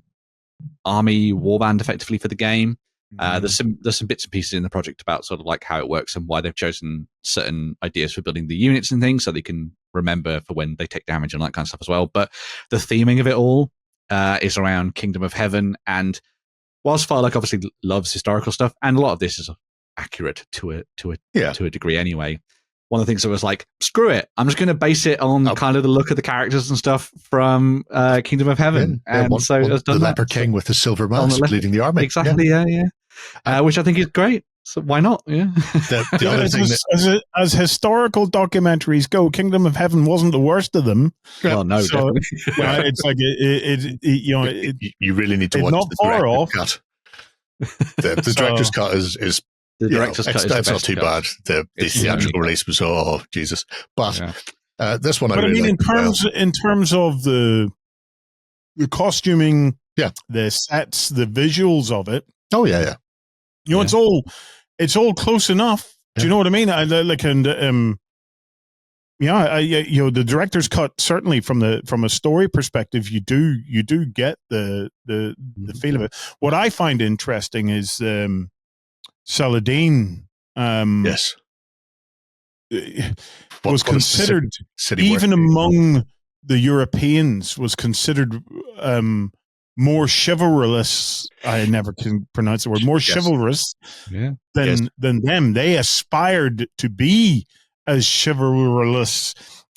army warband effectively for the game. There's some bits and pieces in the project about sort of like how it works and why they've chosen certain ideas for building the units and things so they can remember for when they take damage and that kind of stuff as well. But the theming of it all is around Kingdom of Heaven. And whilst Firelock obviously loves historical stuff, and a lot of this is accurate to a degree anyway, one of the things that was like, screw it, I'm just going to base it on kind of the look of the characters and stuff from Kingdom of Heaven. So has done the Leper King with the silver mask leading the army. Exactly, yeah. Which I think is great. So why not? Yeah. The other thing as historical documentaries go, Kingdom of Heaven wasn't the worst of them. Well, no, so, it's like you really need to watch not the far director's off. cut. The director's cut is the director's cut. That's not too bad. The theatrical release was Jesus, but this one. But I mean, in terms of the costuming, the sets, the visuals of it. Oh yeah. It's all close enough. Do you know what I mean? The director's cut, certainly from a story perspective, you do get the feel of it. What I find interesting is Saladin. Yes, was considered even among the Europeans was considered more chivalrous. I never can pronounce the word. More chivalrous than them. They aspired to be as chivalrous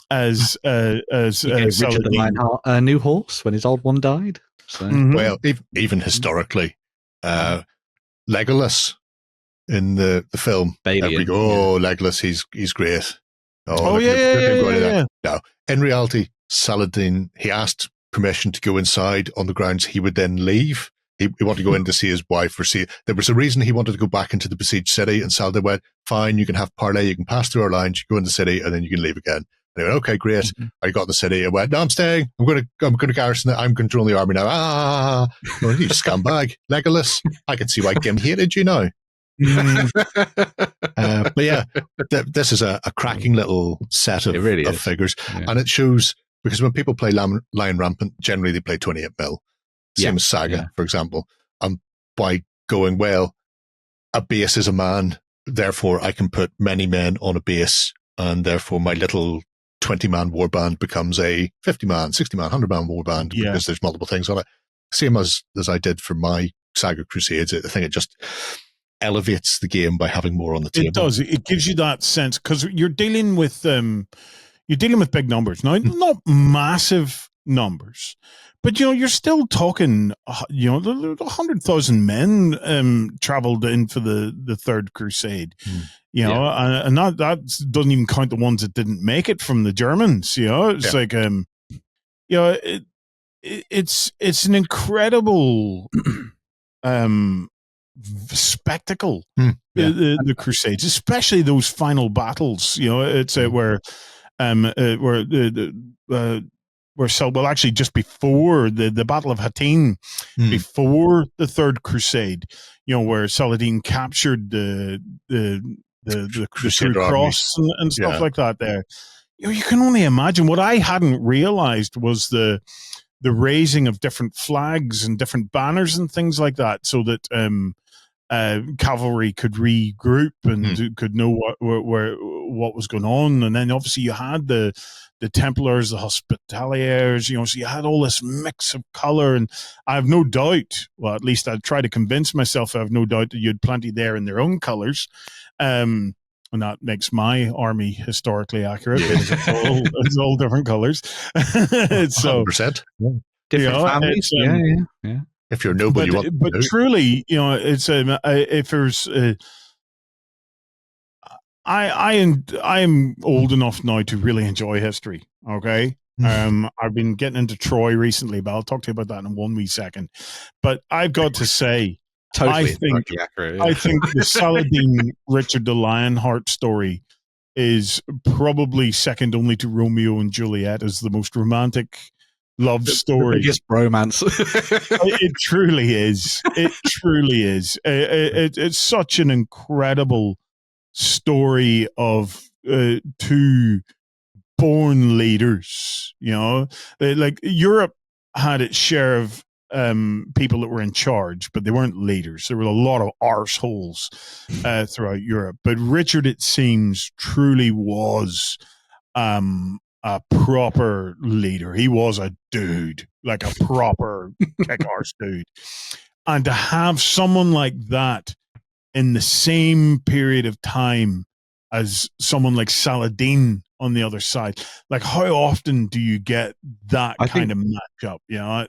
as Richard Lionheart a new horse when his old one died. So. Well, even historically, Legolas in the film, Legolas, he's great. Yeah. No, in reality, Saladin, he asked permission to go inside on the grounds he would then leave. He wanted to go in to see his wife there was a reason he wanted to go back into the besieged city, and Saladin went, fine, you can have parley, you can pass through our lines, you go in the city, and then you can leave again. And they went, okay, great. I got in the city and went, no, I'm staying. I'm going to garrison it. I'm controlling the army now. You scumbag. Legolas. I can see why Gim hated you now. But yeah, this is a cracking little set of figures, and it shows, because when people play Lion Rampant, generally they play 28mm, same as Saga, for example, and by going, well, a base is a man, therefore I can put many men on a base, and therefore my little 20-man warband becomes a 50-man, 60-man, 100-man warband, because there's multiple things on it. Same as I did for my Saga Crusades. I think it just elevates the game by having more on the table. It does. It gives you that sense, because you're dealing with big numbers now, not massive numbers, but you're still talking 100,000 men traveled in for the Third Crusade. And that doesn't even count the ones that didn't make it from the Germans. It's like it's an incredible spectacle, the Crusades, especially those final battles. It's where actually just before the Battle of Hattin, before the Third Crusade, where Saladin captured the True Cross and stuff like that. There, you can only imagine. What I hadn't realized was the raising of different flags and different banners and things like that, so that cavalry could regroup and could know what was going on. And then obviously you had the Templars, the Hospitaliers, so you had all this mix of color. And I have no doubt, well, at least I try to convince myself, I have no doubt that you had plenty there in their own colors. And that makes my army historically accurate because it's all different colors. So 100%. Different families. Yeah. If you're noble, you want. But truly, it's if there's. I am old enough now to really enjoy history. Okay. I've been getting into Troy recently, but I'll talk to you about that in 1 wee second. But I've got to say, totally accurate, I think the Saladin Richard the Lionheart story is probably second only to Romeo and Juliet as the most romantic love story. The biggest bromance. It truly is. It truly is. It's such an incredible story of two born leaders. Like Europe had its share of people that were in charge, but they weren't leaders. There were a lot of arseholes throughout Europe. But Richard, it seems, truly was a proper leader. He was a dude, like a proper kick-arse dude. And to have someone like that in the same period of time as someone like Saladin on the other side, like how often do you get that kind of matchup? I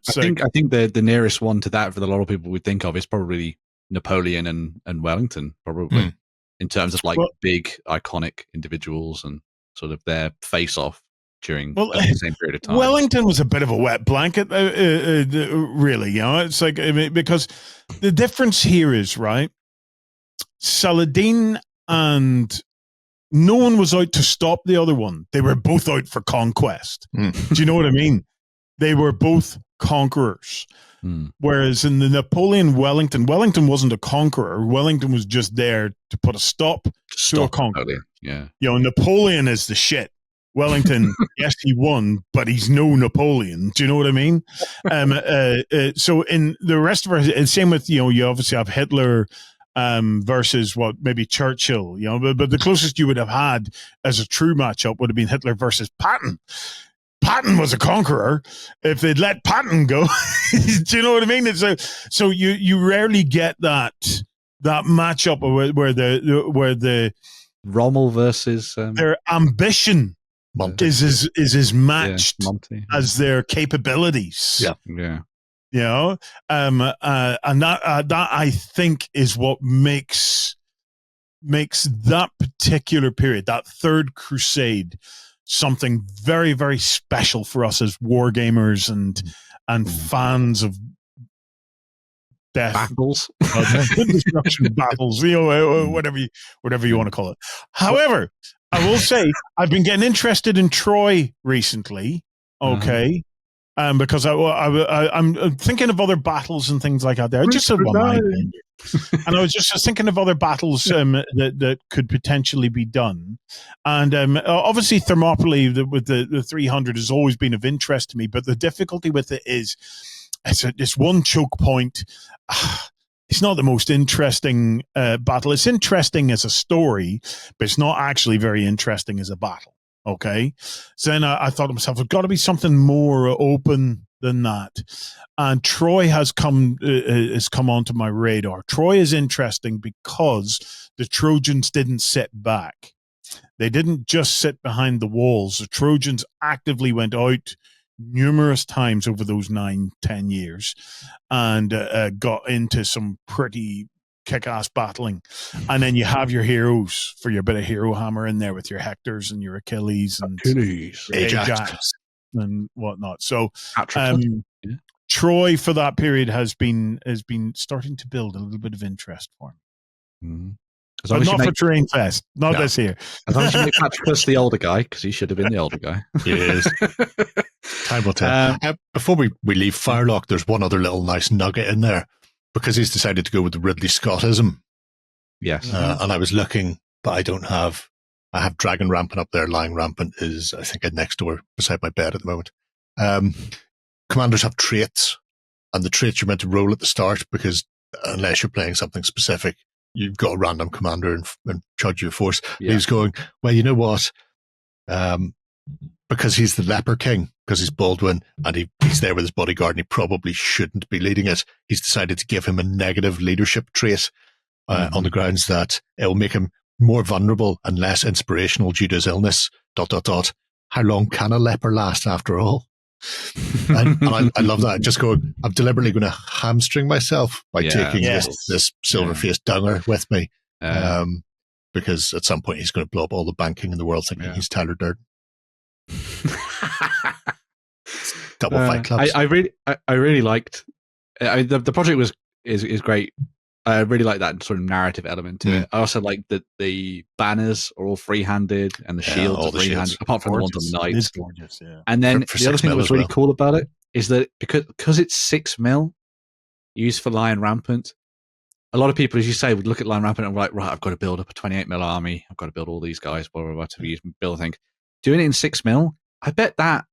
think the nearest one to that for a lot of people would think of is probably Napoleon and Wellington, probably in terms of big iconic individuals and sort of their face-off during the same period of time. Wellington was a bit of a wet blanket, really. It's like, because the difference here is, right, Saladin and no one was out to stop the other one. They were both out for conquest. Do you know what I mean? They were both conquerors. Whereas in the Napoleon-Wellington wasn't a conqueror. Wellington was just there to put a stop to a conqueror. Yeah. Napoleon is the shit. Wellington, yes, he won, but he's no Napoleon. Do you know what I mean? So in the rest of our, same with, you obviously have Hitler versus maybe Churchill, but the closest you would have had as a true matchup would have been Hitler versus Patton. Patton was a conqueror. If they'd let Patton go, do you know what I mean? So you rarely get that matchup where the Rommel versus their ambition Monty. is as matched as their capabilities. Yeah. And that I think is what makes that particular period, that Third Crusade, something very, very special for us as war gamers and fans of death battles, destruction battles, whatever you want to call it. However, I will say I've been getting interested in Troy recently. Okay. Because I'm thinking of other battles and things like that. There, just and I was just thinking of other battles that could potentially be done. And obviously, Thermopylae with the 300 has always been of interest to me. But the difficulty with it is it's one choke point. It's not the most interesting battle. It's interesting as a story, but it's not actually very interesting as a battle. Okay. So then I thought to myself, there's got to be something more open than that. And Troy has come onto my radar. Troy is interesting because the Trojans didn't sit back. They didn't just sit behind the walls. The Trojans actively went out numerous times over those 9-10 years and got into some pretty kick-ass battling. And then you have your heroes for your bit of hero hammer in there with your Hectors and your Achilles and Ajax and whatnot. So Troy for that period has been starting to build a little bit of interest for me. But not for Terrain Fest. Not this year. As long as you make Patroclus the older guy, because he should have been the older guy. He is. Time will tell. Before we leave Firelock, there's one other little nice nugget in there, because he's decided to go with the Ridley Scottism. Yes. And I was looking, but I have Dragon Rampant up there. Lying Rampant is, I think, next door beside my bed at the moment. Commanders have traits, and the traits you're meant to roll at the start, because unless you're playing something specific, you've got a random commander and charge your force. Yeah. He's going, well, you know what? Because he's the leper king, because he's Baldwin, and he's there with his bodyguard, and he probably shouldn't be leading it. He's decided to give him a negative leadership trait on the grounds that it'll make him more vulnerable and less inspirational due to his illness. ... How long can a leper last after all? and I love that. Just going, I'm deliberately going to hamstring myself by taking this silver-faced dunger with me. Because at some point he's going to blow up all the banking in the world thinking he's Tyler Durden. Double Fight Clubs. I really liked the project is great. I really like that sort of narrative element to it. I also like that the banners are all free-handed and the shields are free-handed, apart from the ones on the knights. It's gorgeous, yeah. And then the other thing that was really cool about it is that because it's 6 mil used for Lion Rampant, a lot of people, as you say, would look at Lion Rampant and be like, right, I've got to build up a 28 mil army. I've got to build all these guys, blah, blah, blah, to build a thing. Doing it in 6 mil, I bet that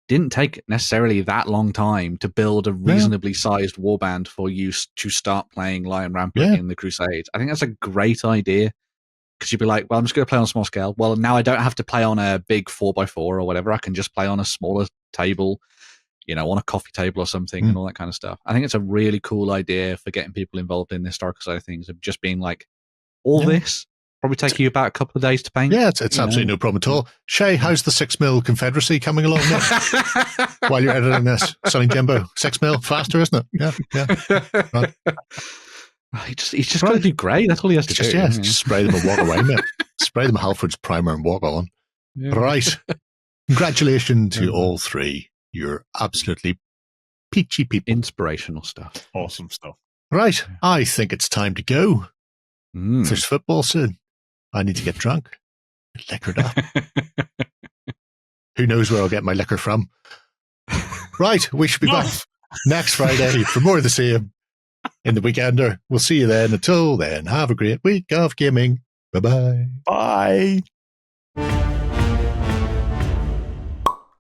didn't take necessarily that long time to build a reasonably sized warband for you to start playing Lion Rampant in the Crusades. I think that's a great idea, because you'd be like, well, I'm just going to play on a small scale. Well, now I don't have to play on a big 4x4 or whatever. I can just play on a smaller table, on a coffee table or something and all that kind of stuff. I think it's a really cool idea for getting people involved in the historical side of things, of just being like, this probably take you about a couple of days to paint. Yeah, it's absolutely no problem at all. Shay, how's the 6 mil Confederacy coming along now? While you're editing this, Sonny Jimbo, 6 mil faster, isn't it? Yeah. Right. He's just got to do great. That's all he has to do. Just spray them and walk away, mate. Spray them Halford's primer and walk on. Yeah. Right. Congratulations to all three. You're absolutely peachy people. Inspirational stuff. Awesome stuff. Right. I think it's time to go. There's football soon. I need to get drunk. Liquored up. Who knows where I'll get my liquor from? Right. We should be back next Friday for more of the same in the Weekender. We'll see you then. Until then, have a great week of gaming. Bye-bye. Bye.